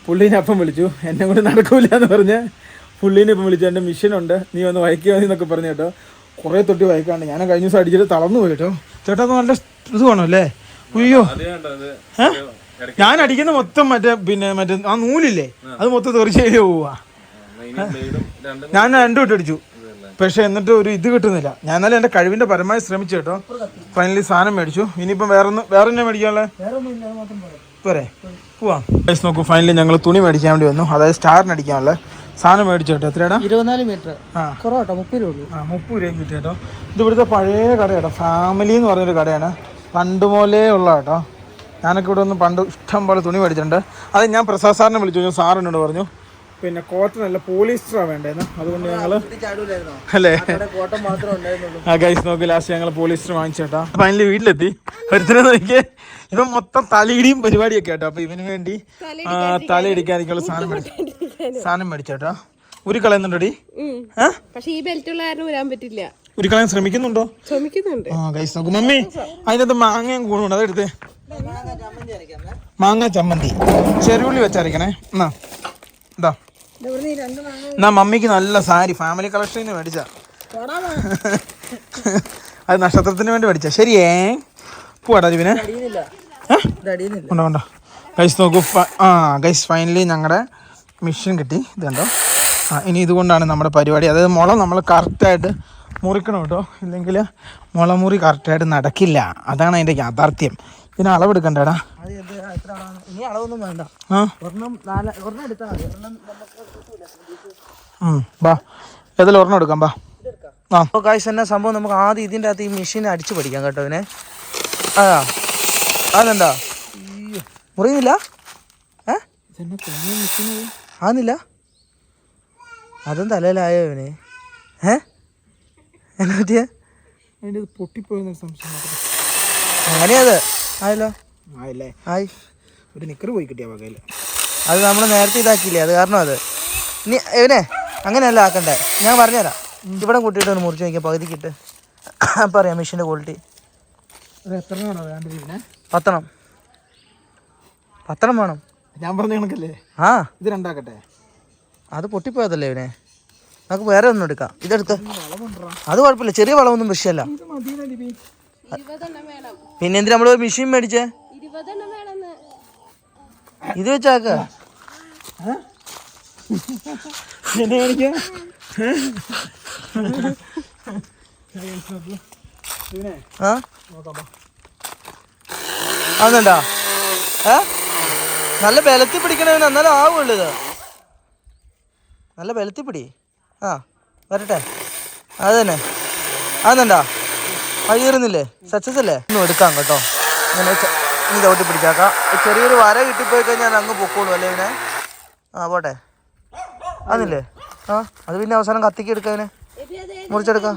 പുള്ളീനെ അപ്പം വിളിച്ചു. എന്നെ കൊണ്ട് നടക്കൂല എന്ന് പറഞ്ഞ് പുള്ളീനെ ഇപ്പം വിളിച്ചു. എൻ്റെ മിഷനുണ്ട്, നീ വന്ന് വൈക്കുക മതി എന്നൊക്കെ പറഞ്ഞു കേട്ടോ. കുറേ തൊട്ടി വൈക്കാണ്ട് ഞാൻ കഴിഞ്ഞ ദിവസം അടിച്ചിട്ട് തളർന്നു പോയി കേട്ടോ. ചേട്ടാ അത് നല്ല ഇത് വേണം അല്ലേ? അയ്യോ, ഞാൻ അടിക്കുന്ന മൊത്തം മറ്റേ ആ നൂലില്ലേ, അത് മൊത്തം തെറിച്ചേരി പോവാ. ഞാൻ 2 ഇട്ട് അടിച്ചു, പക്ഷെ എന്നിട്ട് ഒരു ഇത് കിട്ടുന്നില്ല. ഞാൻ എന്നാലും എൻ്റെ കഴിവിൻ്റെ പരമായി ശ്രമിച്ചു കേട്ടോ. ഫൈനലി സാധനം മേടിച്ചു. ഇനിയിപ്പം വേറെ എന്നാ മേടിക്കാനുള്ളത്? പോരെ, പോവാം. ഗൈസ് നോക്കൂ, ഫൈനലി ഞങ്ങൾ തുണി മേടിക്കാൻ വേണ്ടി വന്നു. അതായത് സ്റ്റാറിന് അടിക്കാനുള്ള സാധനം മേടിച്ചു കേട്ടോ. എത്രയാടാ? 24 മീറ്റർ. 30 രൂപ. 30 രൂപ കിട്ടി കേട്ടോ. ഇത് ഇവിടുത്തെ പഴയ കടയാട്ടോ, ഫാമിലി എന്ന് പറഞ്ഞൊരു കടയാണ്. പണ്ട് മുതലേ ഉള്ള കേട്ടോ. ഞാനൊക്കെ ഇവിടെ ഒന്ന് പണ്ട് ഇഷ്ടം പോലെ തുണി മേടിച്ചിട്ടുണ്ട്. അത് ഞാൻ പ്രസാദ് സാറിനെ വിളിച്ചു. സാറിനോട് പറഞ്ഞു പിന്നെ കോട്ടൺ അല്ല പോളിസ്റ്ററാണ് വേണ്ടതെന്ന്. അതുകൊണ്ട് ഞങ്ങൾ അല്ലേ ഗൈസ് നോക്കി ലാസ്റ്റ് ഞങ്ങൾ പോളിസ്റ്റർ വാങ്ങിച്ചേട്ടാ. ഫൈനലി വീട്ടിലെത്തി. ഒരുത്തനെ നോക്കിയേ, ഇവൻ മൊത്തം തലയിടിയും പരിപാടിയൊക്കെ കേട്ടോ. അപ്പൊ ഇവന് വേണ്ടി തലയിടിക്കാതിരിക്കുള്ള സാധനം മേടിച്ചേട്ടാ. ഒരു കളയുന്നുണ്ടോടി? പക്ഷേ ഈ ബെൽറ്റ് ഉള്ള കാരണം ഊരാൻ പറ്റില്ല. ഒരു കളയാൻ ശ്രമിക്കുന്നുണ്ടോ? ശ്രമിക്കുന്നുണ്ട്. ഗൈസ് നോക്കൂ, മമ്മി അതിനകത്ത് മാങ്ങയും കൂടുന്നുണ്ട്, അതെടുത്ത്. മാങ്ങ ചമ്മന്തി ചെറുള്ളി വെച്ചരക്കണേ. എന്നാ മമ്മിക്ക് നല്ല സാരി ഫാമിലി കളക്ഷനിൽ മേടിച്ച, അത് നക്ഷത്രത്തിന് വേണ്ടി മേടിച്ച. ശരിയേ, പോവാടാ ഇവന്. കൊണ്ടോ ഗൈസ് നോക്കൂ. ഗൈസ് ഫൈനലി ഞങ്ങളുടെ മെഷീൻ കിട്ടി. ഇത് കണ്ടോ. ഇനി ഇതുകൊണ്ടാണ് നമ്മുടെ പരിപാടി. അതായത് മുള നമ്മൾ കറക്റ്റായിട്ട് മുറിക്കണം കേട്ടോ, ഇല്ലെങ്കിൽ മുളമുറി കറക്റ്റായിട്ട് നടക്കില്ല. അതാണ് അതിൻ്റെ യാഥാർത്ഥ്യം. ഇതിന് അളവെടുക്കണ്ടേടാ. ഇനി അളവൊന്നും വേണ്ട. ബാ, ഏതായാലും ഒരെണ്ണം എടുക്കാം. ബാ. കാശ് എന്നാ സംഭവം, നമുക്ക് ആദ്യം ഇതിൻ്റെ അകത്ത് ഈ മെഷീൻ അടിച്ചു പഠിക്കാം കേട്ടോ. ഇതിനെ അതെന്താ മുറിയുന്നില്ല? ആന്നില്ല? അതും തലയിലായോ ഇവന്? എന്നാ പറ്റിയ? പൊട്ടിപ്പോയെന്ന സംശയം. അങ്ങനെയത് ആയല്ലോ. ആയില്ലേ? ആയി. ഒരു നിക്കറ് പോയി കിട്ടിയ വകയിൽ. അത് നമ്മൾ നേരത്തെ ഇതാക്കിയില്ലേ, അത് കാരണം അത്. ഇനി ഇവനെ അങ്ങനെയല്ല ആക്കണ്ടേ, ഞാൻ പറഞ്ഞുതരാം. ഇവിടെ കൂട്ടിയിട്ട് ഒന്ന് മുറിച്ച് നോക്കിയാൽ പകുതിക്കിട്ട് അപ്പം അറിയാം മെഷീൻ്റെ ക്വാളിറ്റി. 10 വേണം. ഞാൻ പറഞ്ഞ കണക്കല്ലേ? ഇത് 2 ആക്കട്ടെ. അത് പൊട്ടിപ്പോയതല്ലേ ഇവനെ. നമുക്ക് വേറെ ഒന്നും എടുക്കാം. ഇതെടുത്ത്. അത് കുഴപ്പമില്ല, ചെറിയ വളമൊന്നും വിഷയമല്ല. പിന്നെ എന്തിനാ നമ്മള് മെഷീൻ മേടിച്ചേ? ഇത് വെച്ചാക്ക. അതെന്താ നല്ല ബലത്തിൽ പിടിക്കണവന്, എന്നാലും ആവുള്ളൂ ഇത്. നല്ല ബലത്തിൽ പിടി. വരട്ടെ. അത് തന്നെ. അതെന്താ അയ്യറുന്നില്ലേ? സക്സസ് അല്ലേ? ഒന്നും എടുക്കാം കേട്ടോ. അങ്ങനെ ഇനി ചവിട്ടി പിടിച്ചാക്കാം. ചെറിയൊരു വര കിട്ടിപ്പോയി കഴിഞ്ഞാൽ അങ്ങ് പൊക്കോളൂ അല്ലേ ഇവനെ. ആ പോട്ടെ അതില്ലേ. ആ അത് പിന്നെ അവസാനം കത്തിക്ക് എടുക്കാനെ മുറിച്ചെടുക്കാം.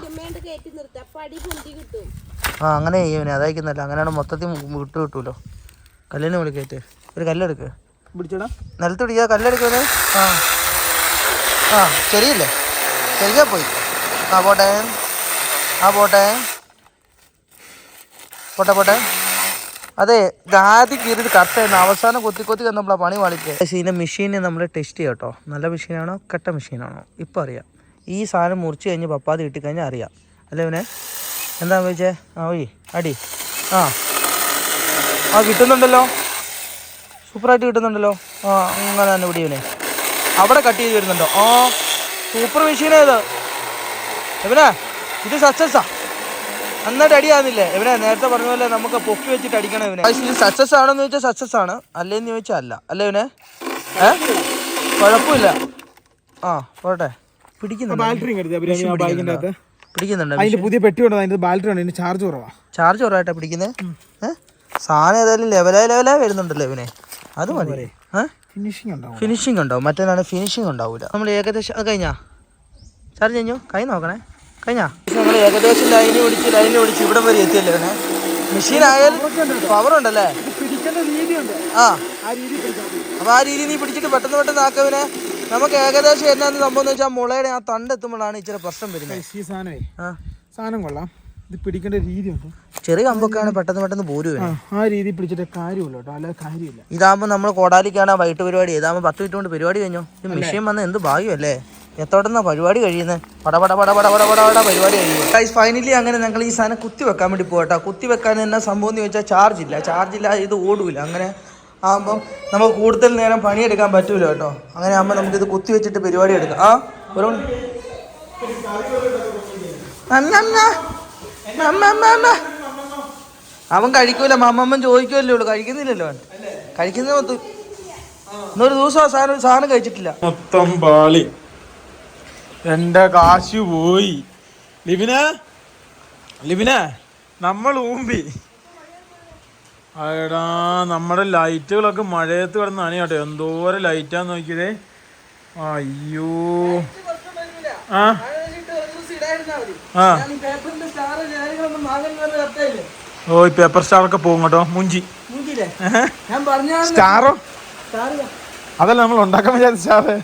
ആ അങ്ങനെ ചെയ്യവനെ അതായിരിക്കുന്നല്ല. അങ്ങനെയാണ് മൊത്തത്തിൽ വിട്ടു കിട്ടൂലോ. കല്ലിന് വിളിക്കട്ടെ. ഒരു കല്ലെടുക്ക് പിടിച്ചടാ. നിലത്ത് പിടിക്കുക. കല്ലെടുക്കുവനെ. ആ ആ ശരിയല്ലേ. ശരിയാ പോയി. ആ പോട്ടെ. ആ പോട്ടെ പോട്ടെ പോട്ടെ. അതെ ആദ്യം കീറിയിട്ട് കത്തായിരുന്നു. അവസാനം കൊത്തി കൊത്തി നമ്മളാണ് പണി പാളിക്കുക. പക്ഷേ ഇതിൻ്റെ മെഷീനെ നമ്മൾ ടെസ്റ്റ് ചെയ്യാം കേട്ടോ. നല്ല മെഷീനാണോ കെട്ട മെഷീനാണോ ഇപ്പം അറിയാം. ഈ സാധനം മുറിച്ച് കഴിഞ്ഞ് പപ്പാതി കിട്ടിക്കഴിഞ്ഞാൽ അറിയാം അല്ലേ ഇവനെ. എന്താണെന്ന് ചോദിച്ചേ. ആ ഓയ് അടി. ആ ആ കിട്ടുന്നുണ്ടല്ലോ. സൂപ്പറായിട്ട് കിട്ടുന്നുണ്ടല്ലോ. ആ അങ്ങനെ തന്നെ ഇവിടെ ഇവനെ അവിടെ കട്ട് ചെയ്ത് വരുന്നുണ്ടോ. ആ സൂപ്പർ മെഷീനായത് ഇവനെ. ഇത് സക്സസ്സാ. നന്നായിട്ട് അടിയാകുന്നില്ലേ ഇവനെ. നേരത്തെ പറഞ്ഞ പോലെ നമുക്ക് പൊക്കി വെച്ചിട്ട് അടിക്കണം ഇവനെ. ഇത് സക്സസ് ആണെന്ന് ചോദിച്ചാൽ സക്സസ് ആണ്, അല്ലേന്ന് ചോദിച്ചാൽ അല്ല അല്ലേ ഇവനെ. കുഴപ്പമില്ല. ആ പോട്ടെ. പിടിക്കുന്നുണ്ട്. പുതിയ പെട്ടി ഉണ്ട്. ബാറ്ററി ഉണ്ട്. ചാർജ് കുറവാ. ചാർജ് കുറവായിട്ടാ പിടിക്കുന്നത്. സാധനം ഏതായാലും ലെവലായി വരുന്നുണ്ടല്ലോ ഇവനെ. അത് മതി. ഫിനിഷിംഗ് ഉണ്ടാവും. മറ്റേതാണ് ഫിനിഷിംഗ് ഉണ്ടാവില്ല. നമ്മൾ ഏകദേശം അത് കഴിഞ്ഞാ ചാർജ് കഴിഞ്ഞു. കൈ നോക്കണേ. കഴിഞ്ഞാ ഞങ്ങൾ ഏകദേശം ലൈന് പിടിച്ച് ഇവിടെ വരെ എത്തിയല്ലേ ഇവനെ. മെഷീൻ ആയാലും പവർ ഉണ്ടല്ലേ. ആ അപ്പൊ ആ രീതി നീ പിടിച്ചിട്ട് പെട്ടെന്ന് ആക്കവിനെ. നമുക്ക് ഏകദേശം എന്നാന്ന് സംഭവം എന്ന് വെച്ചാൽ മുളയുടെ ആ തണ്ടെത്തുമ്പോഴാണ് ഇച്ചിരി പ്രശ്നം വരുന്നത്. ഈ സാധനം കൊള്ളാം. ഇത് പിടിക്കേണ്ട രീതിയുണ്ട്. ചെറിയ കമ്പൊക്കെയാണ് പെട്ടെന്ന് പോരും. ആ രീതി പിടിച്ചിട്ട് കാര്യമില്ല കേട്ടോ. അല്ലാതെ കാര്യമില്ല. ഇതാകുമ്പോൾ നമ്മൾ കോടാലിക്കാണ് വൈകിട്ട് പരിപാടി. ഇതാകുമ്പോൾ 10 മിനിറ്റ് കൊണ്ട് പരിപാടി കഴിഞ്ഞു. ഈ മെഷീൻ വന്ന് എന്ത് ഭാഗ്യമല്ലേ. എത്തോടെന്നാ പരിപാടി കഴിയുന്നത്. പടപട പരിപാടി കഴിയും. ഫൈനലി അങ്ങനെ ഞങ്ങൾ ഈ സാധനം കുത്തി വെക്കാൻ വേണ്ടി പോകട്ടോ. കുത്തി വെക്കാൻ എന്നാ സംഭവം എന്ന് ചോദിച്ചാൽ ചാർജില്ല ഇത് ഓടൂല. അങ്ങനെ ആകുമ്പം നമുക്ക് കൂടുതൽ നേരം പണിയെടുക്കാൻ പറ്റൂല കേട്ടോ. അങ്ങനെ ആകുമ്പോൾ നമുക്കിത് കുത്തി വെച്ചിട്ട് പരിപാടി എടുക്കാം. ആ ഒരു അവൻ കഴിക്കൂല. മമ്മമ്മൻ ചോദിക്കുമല്ലേ ഉള്ളൂ. കഴിക്കുന്നില്ലല്ലോ അവൻ. കഴിക്കുന്ന ഇന്നൊരു ദിവസം സാധനം കഴിച്ചിട്ടില്ല. മൊത്തം പാളി. എന്റെ കാശ് പോയി. ലിബിനെ നമ്മൾ ഊമ്പി. എടാ നമ്മുടെ ലൈറ്റുകളൊക്കെ മഴയത്ത് കിടന്ന് അണിയാട്ടെ. എന്തോരം ലൈറ്റാന്ന് നോക്കിയതേ. അയ്യോ ആ ആ ഓ ഈ പേപ്പർ സ്റ്റാറൊക്കെ പോകും കേട്ടോ. മുഞ്ചി സ്റ്റാറോ അതല്ല നമ്മൾ ഉണ്ടാക്കാൻ വിചാരിച്ച സ്റ്റാറ്.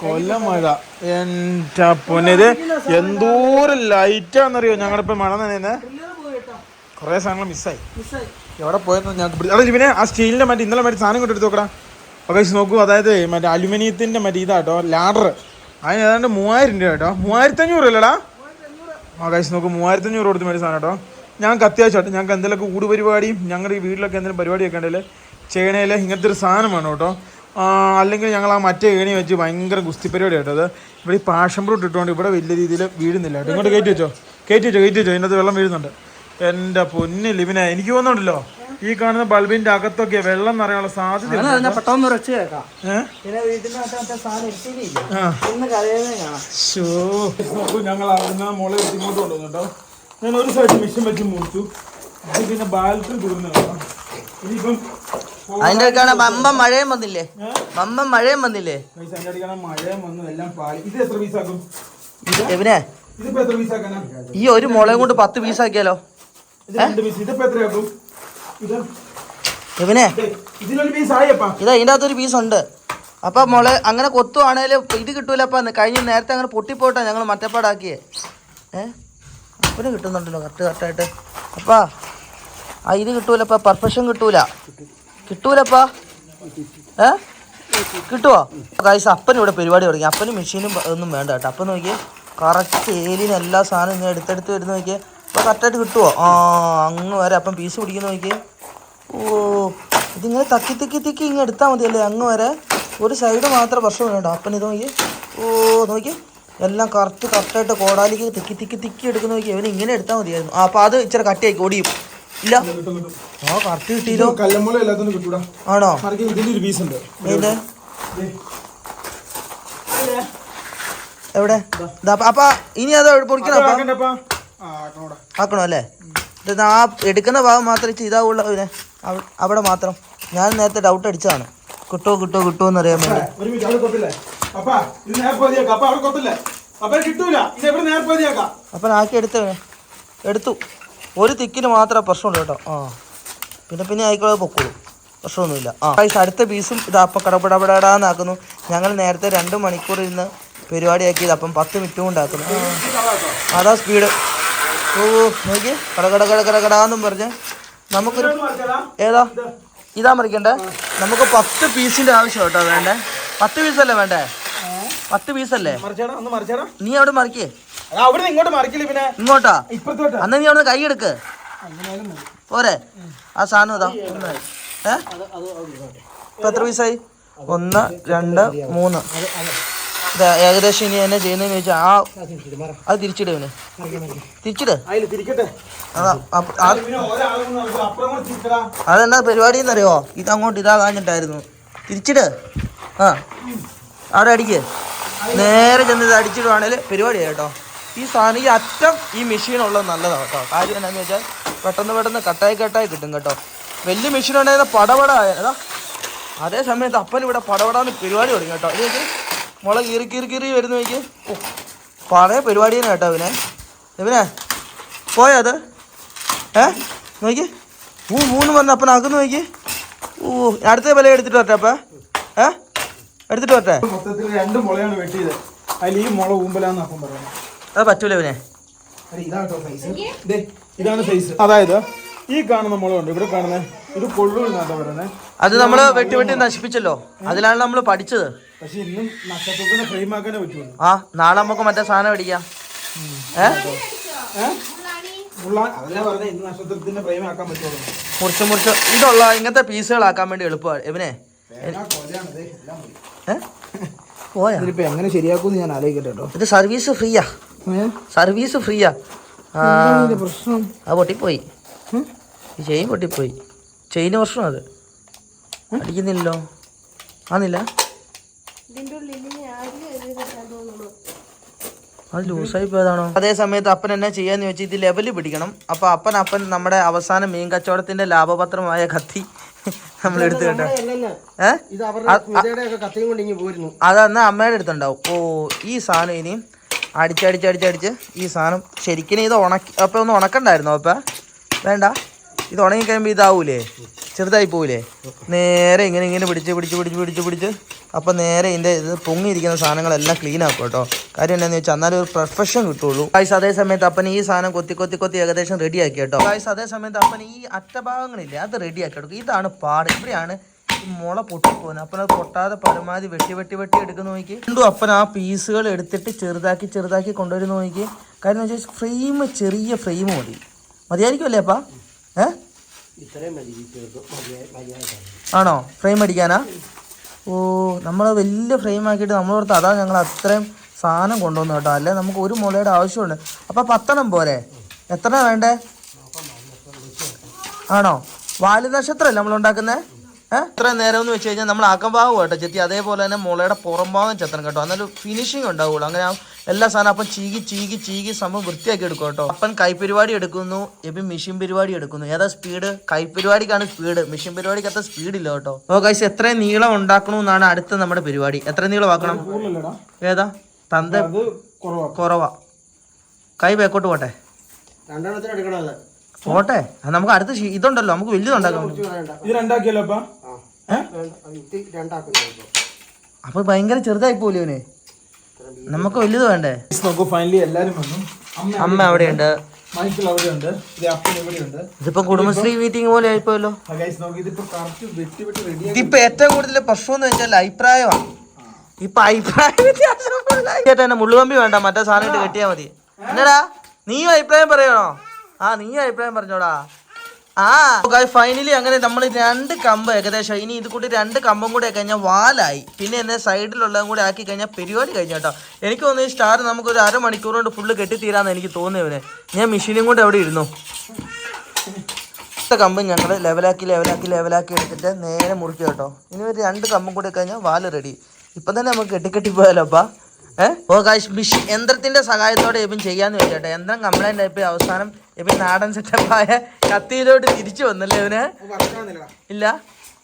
കൊല്ലം മഴ. എൻ്റെ പൊന്നത് എന്തോരം ലൈറ്റാന്നറിയോ. ഞങ്ങളിപ്പോ മഴ നനയുന്നേ. കുറേ സാധനങ്ങൾ മിസ്സായി. എവിടെ പോയെന്ന് ഞങ്ങൾക്ക് അവിടെ ഇവനെ ആ സ്റ്റീലിൻ്റെ മറ്റേ ഇന്നലെ മറ്റേ സാധനം കൊണ്ട് എടുത്ത് നോക്കണം. അപ്പോൾ നോക്കൂ. അതായത് മറ്റേ അലുമിനിയത്തിൻ്റെ മറ്റേ ഇതാട്ടോ ലാഡർ. അതിന് ഏതാണ്ട് 3000 രൂപ കേട്ടോ. 3500 അല്ലടാ. ആ കൈസ് നോക്കൂ 3500 കൊടുത്ത് മേടിച്ച സാധനം കേട്ടോ. ഞങ്ങൾക്ക് അത്യാവശ്യമായിട്ട് ഞങ്ങൾക്ക് എന്തെങ്കിലുമൊക്കെ കൂട് പരിപാടിയും ഞങ്ങളുടെ ഈ വീട്ടിലൊക്കെ എന്തെങ്കിലും പരിപാടിയൊക്കെ ഉണ്ടെങ്കിൽ ചെയ്യണേൽ ഇങ്ങനത്തെ ഒരു സാധനം വേണം കേട്ടോ. അല്ലെങ്കിൽ ഞങ്ങൾ ആ മറ്റേ ഏണി വെച്ച് ഭയങ്കര ഗുസ്തി പരിപാടി കേട്ടോ. അത് ഇവിടെ ഈ പാഷൻ ഫ്രൂട്ട് ഇട്ടുകൊണ്ട് ഇവിടെ വലിയ രീതിയിൽ വീഴുന്നില്ല കേട്ടോ. ഇങ്ങോട്ട് കയറ്റി വെച്ചോ. ഇതിനകത്ത് വെള്ളം വീഴുന്നുണ്ട്. എൻ്റെ പൊന്ന് ലിബിനെ എനിക്ക് തോന്നുന്നുണ്ടല്ലോ ഈ കാണുന്ന ബൾബിന്റെ അകത്തൊക്കെ വെള്ളം നിറയാനുള്ള സാധ്യത. ഞങ്ങൾ അവിടുന്ന് മുള ഇങ്ങോട്ട് കൊണ്ടുവന്നുണ്ടോ. ഞാൻ ഒരു സൈഡ് മെഷീൻ വെച്ച് മുറിച്ചു. അത് പിന്നെ ബാലൻസ് തീർന്നു കേട്ടോ. ഇനിയിപ്പം അതിന്റെ വമ്പം മഴയും വന്നില്ലേ. മഴയും വന്നു എല്ലാം പാളി. ഇത് എത്ര പീസാക്കും എവിനെ. ഇതിപ്പോ എത്ര പീസാക്കാനാ. ഈ ഒരു മുളയും കൊണ്ട് 10 പീസാക്കിയാലോ. ഇതിപ്പോ എത്രയാക്കും ഇവനെ. ഇതിലൊരു പീസ് ആയപ്പാ. ഇത് അതിൻ്റെ അകത്തൊരു പീസ് ഉണ്ട്. അപ്പം മുള അങ്ങനെ കൊത്തുവാണേലും ഇത് കിട്ടൂലപ്പാ. കഴിഞ്ഞ നേരത്തെ അങ്ങനെ പൊട്ടിപ്പോയിട്ടാ ഞങ്ങൾ മറ്റപ്പാടാക്കിയേ. അപ്പന് കിട്ടുന്നുണ്ടല്ലോ കറക്റ്റായിട്ട്. അപ്പാ ആ ഇത് കിട്ടൂലപ്പാ. പെർഫെക്ഷൻ കിട്ടൂലപ്പാ. കിട്ടുവോ ഗൈസ്. അപ്പൻ ഇവിടെ പരിപാടി തുടങ്ങി. അപ്പന് മെഷീനും ഒന്നും വേണ്ട കേട്ടോ. അപ്പം നോക്കിയേ കറക്റ്റ് ഏലിന് എല്ലാ സാധനവും ഇങ്ങനെ എടുത്തെടുത്ത് വരുന്ന നോക്കിയേ. അപ്പോൾ കറക്റ്റായിട്ട് കിട്ടുമോ. അങ്ങ് വരെ അപ്പം പീസ് പിടിക്കുന്ന നോക്കിയേ. ഓ ഇതിങ്ങനെ തിക്കി ഇങ്ങനെ എടുത്താൽ മതിയല്ലേ. അങ്ങ് വരെ ഒരു സൈഡ് മാത്രം പ്രശ്നം വേണ്ട. അപ്പൻ ഇത് നോക്കി. നോക്കി എല്ലാം കറക്റ്റായിട്ട് കോടാലിക്ക് തിക്കി എടുക്കുന്ന നോക്കി. അവന് ഇങ്ങനെ എടുത്താൽ മതിയായിരുന്നു. അപ്പോൾ അത് ഇച്ചിരി കട്ടിയാക്കി ഓടിയും ഇല്ല. കറക്റ്റ് കിട്ടിയില്ലോ. ആണോ. ഇതിന്റെ എവിടെ. അപ്പൊ ഇനി അത് പൊടിക്കണം. ആക്കണോ അല്ലേ. ഇത് ആ എടുക്കുന്ന ഭാഗം മാത്രം ഇച്ചിരി ഇതാവുള്ളൂ അവനെ അവിടെ മാത്രം. ഞാൻ നേരത്തെ ഡൗട്ട് അടിച്ചതാണ് കിട്ടുമോ എന്നറിയാൻ വേണ്ടി. ഒരു മിനിറ്റ്, അവിടെ കൊത്തില്ലേ അപ്പാ? ഇത് നേർപ്പതിയാക്കാം. അപ്പൊ അവിടെ കൊത്തില്ലേ? അപ്പൊ കിട്ടൂല. ഇത് എവിടെ നേർപ്പതിയാക്കാം? അപ്പം ആക്കി എടുത്തവനെ എടുത്തു. ഒരു തിക്കിന് മാത്രമേ പ്രശ്നമുള്ളൂ കേട്ടോ. ആ പിന്നെ ആയിക്കോളെ പൊക്കോളൂ, പ്രശ്നമൊന്നുമില്ല. അടുത്ത പീസും ഇത് അപ്പം കടപടപടാന്നാക്കുന്നു. ഞങ്ങൾ നേരത്തെ 2 മണിക്കൂർ ഇരുന്ന് പരിപാടിയാക്കിയത് അപ്പം 10 മിനിറ്റ് കൊണ്ടാക്കുന്നു. അതാ സ്പീഡ്. ഓ നോക്കി കടകടാന്നും പറഞ്ഞ് നമുക്കൊരു ഇതാ മറിക്കണ്ടേ? നമുക്ക് 10 പീസിൻ്റെ ആവശ്യം കേട്ടോ. വേണ്ടേ 10 പീസല്ലേ വേണ്ടേ? 10 പീസല്ലേ? നീ അവിടെ മറിക്കേ. ഇങ്ങോട്ടാ? അന്ന് നീ അവിടെ കൈ എടുക്ക് പോരെ. ആ സാധനം ഇതാ. ഇപ്പൊ എത്ര പീസായി? 1 2 3. ഇത് ഏകദേശം ഇനി എന്നെ ചെയ്യുന്നതെന്ന് ചോദിച്ചാൽ അത് തിരിച്ചിടുവന് തിരിച്ചിട്. അതെന്നാ പരിപാടി എന്നറിയോ? ഇതങ്ങോട്ട് ഇതാ കാഞ്ഞിട്ടായിരുന്നു. തിരിച്ചിട്. ആ അവിടെ അടിക്ക്. നേരെ ചെന്ന് ഇത് അടിച്ചിടുവാണെങ്കിൽ പരിപാടിയാണ് കേട്ടോ. ഈ സാധനം ഈ അറ്റം ഈ മെഷീനുള്ളത് നല്ലതാണ് കേട്ടോ. കാര്യം എന്നാന്ന് വെച്ചാൽ പെട്ടെന്ന് കട്ടായി കിട്ടും കേട്ടോ. വലിയ മെഷീൻ ഉണ്ടായിരുന്ന പടപടായ അതാ. അതേ സമയത്ത് അപ്പൻ ഇവിടെ പടപടാന്ന് പരിപാടി തുടങ്ങി കേട്ടോ. ഇത് മുള കീറി വരുന്ന നോക്കി. ഓ പഴയ പരിപാടി തന്നെ കേട്ടോ. ഇവനെ പോയത് നോക്കി. 3 വന്ന അപ്പൻ അകന്ന് നോക്കി. ഓ അടുത്ത വില എടുത്തിട്ട് വരട്ടെ അപ്പ. എടുത്തിട്ട് വരട്ടെ. മൊത്തത്തിൽ 2 മുളയാണ് വെട്ടിയത്. അതിൽ ഈ മുള ഊമ്പലാന്ന് അപ്പം പറയാം. അത് പറ്റൂല ഇവനെ. ഇതാണ് സൈസ്. അതായത് ഈ കാണുന്ന മുളകുണ്ട്, ഇവിടെ കാണുന്ന ഇത് കൊള്ളൂന്നാ പറയുന്നത്. അത് നമ്മള് വെട്ടി നശിപ്പിച്ചല്ലോ. അതിലാണ് നമ്മൾ പഠിച്ചത്. പക്ഷെ ഇന്നും നക്ഷത്രത്തിന് ഫ്രെയിം ആക്കാനേ പറ്റുള്ളൂ. ആ നാളെ നമുക്ക് മറ്റേ സാധനം അടിക്കാം. അതല്ലേ പറഞ്ഞ ഇന്ന് നക്ഷത്രത്തിന്റെ ഫ്രെയിം ആക്കാൻ പറ്റുള്ളൂ. മുറിച്ച് ഇതുള്ള ഇങ്ങനത്തെ പീസുകളാക്കാൻ വേണ്ടി എളുപ്പമാണ് ഇവനെ. പോയാ ഇതിപ്പോ എങ്ങനെ ശരിയാക്കും ഞാൻ ആലോചിക്കട്ടെ കേട്ടോ. ഇത് സർവീസ് ഫ്രീയാ. പ്രശ്നം അത് പൊട്ടിപ്പോയി. ഈ ചെയിൻ പൊട്ടിപ്പോയി. ചെയിന് പ്രശ്നം. അത് അടിക്കുന്നില്ലല്ലോ. ആന്നില്ല, അത് ലൂസായി പോയതാണോ? അതേ സമയത്ത് അപ്പൻ എന്നെ ചെയ്യാന്ന് വെച്ചാൽ ഇത് ലെവല് പിടിക്കണം. അപ്പൊ അപ്പൻ നമ്മുടെ അവസാന മീൻ കച്ചവടത്തിന്റെ ലാഭപത്രമായ കത്തി നമ്മൾ എടുത്ത് കേട്ടോ. അതന്ന് അമ്മയുടെ അടുത്തുണ്ടാവും. ഓ ഈ സാധനം ഇനിയും അടിച്ച് ഈ സാധനം ശരിക്കും ഇത് ഉണക്കി. അപ്പം ഒന്ന് ഉണക്കണ്ടായിരുന്നോ? അപ്പം വേണ്ട, ഇത് ഉണങ്ങി കഴിയുമ്പോൾ ഇതാവൂലേ, ചെറുതായി പോവില്ലേ. നേരെ ഇങ്ങനെ പിടിച്ച് അപ്പം നേരെ ഇതിൻ്റെ ഇത് പൊങ്ങിയിരിക്കുന്ന സാധനങ്ങളെല്ലാം ക്ലീൻ ആക്കും കേട്ടോ. കാര്യം എന്താണെന്ന് വെച്ചാൽ എന്നാലും ഒരു പെർഫെക്ഷൻ കിട്ടുള്ളൂ. ഗായ്സ് അതേ സമയത്ത് അപ്പൻ ഈ സാധനം കൊത്തി ഏകദേശം റെഡിയാക്കി കേട്ടോ. ഗായ്സ് അതേ സമയത്ത് അപ്പൻ ഈ അറ്റഭാഗങ്ങളില്ലേ അത് റെഡിയാക്കി എടുക്കും. ഇതാണ് പാട്. ഇവിടെയാണ് ഈ മുള പൊട്ടിപ്പോകുന്നത്. അപ്പൻ അത് പൊട്ടാതെ പരമാവധി വെട്ടി എടുക്കുന്ന നോക്കി. വീണ്ടും അപ്പൻ ആ പീസുകൾ എടുത്തിട്ട് ചെറുതാക്കി കൊണ്ടുവരുന്ന നോക്കി. കാര്യം എന്ന് വെച്ചാൽ ചെറിയ ഫ്രെയിം മതിയായിരിക്കുമല്ലേ അപ്പാ? ആണോ ഫ്രെയിം അടിക്കാനാ? ഓ നമ്മൾ വലിയ ഫ്രെയിം ആക്കിയിട്ട് നമ്മളോർത്ത് അതാ ഞങ്ങൾ അത്രയും സാധനം കൊണ്ടുവന്നു കേട്ടോ. അല്ലേ നമുക്ക് ഒരു മുളയുടെ ആവശ്യമുണ്ട്. അപ്പം 10 പോരെ? എത്ര വേണ്ടേ? ആണോ? വാല് നക്ഷത്രമല്ലേ നമ്മൾ ഉണ്ടാക്കുന്നത്? എത്ര നേരം എന്ന് വെച്ച് കഴിഞ്ഞാൽ നമ്മൾ അകംഭാഗം കേട്ടോ ചെത്തി. അതേപോലെ തന്നെ മുളയുടെ പുറം ഭാഗം ചെത്തണം കേട്ടോ. എന്നാലും ഫിനിഷിങ് ഉണ്ടാവുള്ളൂ. അങ്ങനെ എല്ലാ സാധനം അപ്പം ചീകി സംഭവം വൃത്തിയാക്കി എടുക്കും കേട്ടോ. അപ്പൻ കൈപ്പരിപാടി എടുക്കുന്നു, എബി മെഷീൻ പരിപാടി എടുക്കുന്നു. ഏതാ സ്പീഡ്? കൈപ്പരിപാടിക്കാണ് സ്പീഡ്, മെഷീൻ പരിപാടിക്ക് അത്ര സ്പീഡില്ല കേട്ടോ. ഓ ഗൈസ് എത്രയും നീളം ഉണ്ടാക്കണമെന്നാണ് അടുത്ത നമ്മുടെ പരിപാടി. എത്ര നീളം ആക്കണം? ഏതാ തന്ത കുറവാ. കൈ ബേക്കോട്ട് പോട്ടെ നമുക്ക് അടുത്ത ഇതുണ്ടല്ലോ, നമുക്ക് വലുതുണ്ടാക്കാം. അപ്പൊ ഭയങ്കര ചെറുതായി പോലെ അവന്. നമുക്ക് വലുത് വേണ്ടേ? അമ്മ അവിടെയുണ്ട്, ഇതിപ്പോ കുടുംബശ്രീ മീറ്റിംഗ് പോലെ ആയിപ്പോയല്ലോ. ഇതിപ്പോ ഏറ്റവും കൂടുതൽ പ്രശ്നം എന്ന് വെച്ചാൽ അഭിപ്രായമാണ്. ഇപ്പൊ അഭിപ്രായ വ്യത്യാസം. മുള്ളുകമ്പി വേണ്ട, മറ്റേ സാധനം ഇട്ട് കെട്ടിയാ മതി. എന്നടാ നീയും അഭിപ്രായം പറയണോ? നീയും അഭിപ്രായം പറഞ്ഞോടാ. ഫൈനലി അങ്ങനെ നമ്മൾ 2 കമ്പ് ഏകദേശം. ഇനി ഇത് കൂടി 2 കമ്പും കൂടെ കഴിഞ്ഞാൽ വാലായി. പിന്നെ എന്നെ സൈഡിലുള്ളതും കൂടെ ആക്കി കഴിഞ്ഞാൽ പരിപാടി കഴിഞ്ഞു കേട്ടോ. എനിക്ക് തോന്നുന്നു ഈ സ്റ്റാർ നമുക്കൊരു 1/2 മണിക്കൂർ കൊണ്ട് ഫുള്ള് കെട്ടിത്തീരാന്ന് എനിക്ക് തോന്നിയവനെ. ഞാൻ മെഷീനും കൊണ്ട് അവിടെ ഇരുന്നു. കമ്പ് ഞങ്ങൾ ലെവലാക്കി എടുത്തിട്ട് നേരെ മുറിക്കുക കേട്ടോ. ഇനി ഒരു 2 കമ്പും കൂടെ കഴിഞ്ഞാൽ വാല് റെഡി. ഇപ്പം തന്നെ നമുക്ക് കെട്ടിപ്പോയാലോ അപ്പാ. ഓ ഗായ്സ് യന്ത്രത്തിൻ്റെ സഹായത്തോടെ ഇപ്പം ചെയ്യാമെന്ന് വെച്ചേട്ടെ. യന്ത്രം കംപ്ലൈൻ്റ് ആയിപ്പോയി അവസാനം ഇപ്പൊ നാടൻ സെറ്റപ്പായ കത്തിയിലോട്ട് തിരിച്ചു വന്നല്ലേ അവന്. ഇല്ല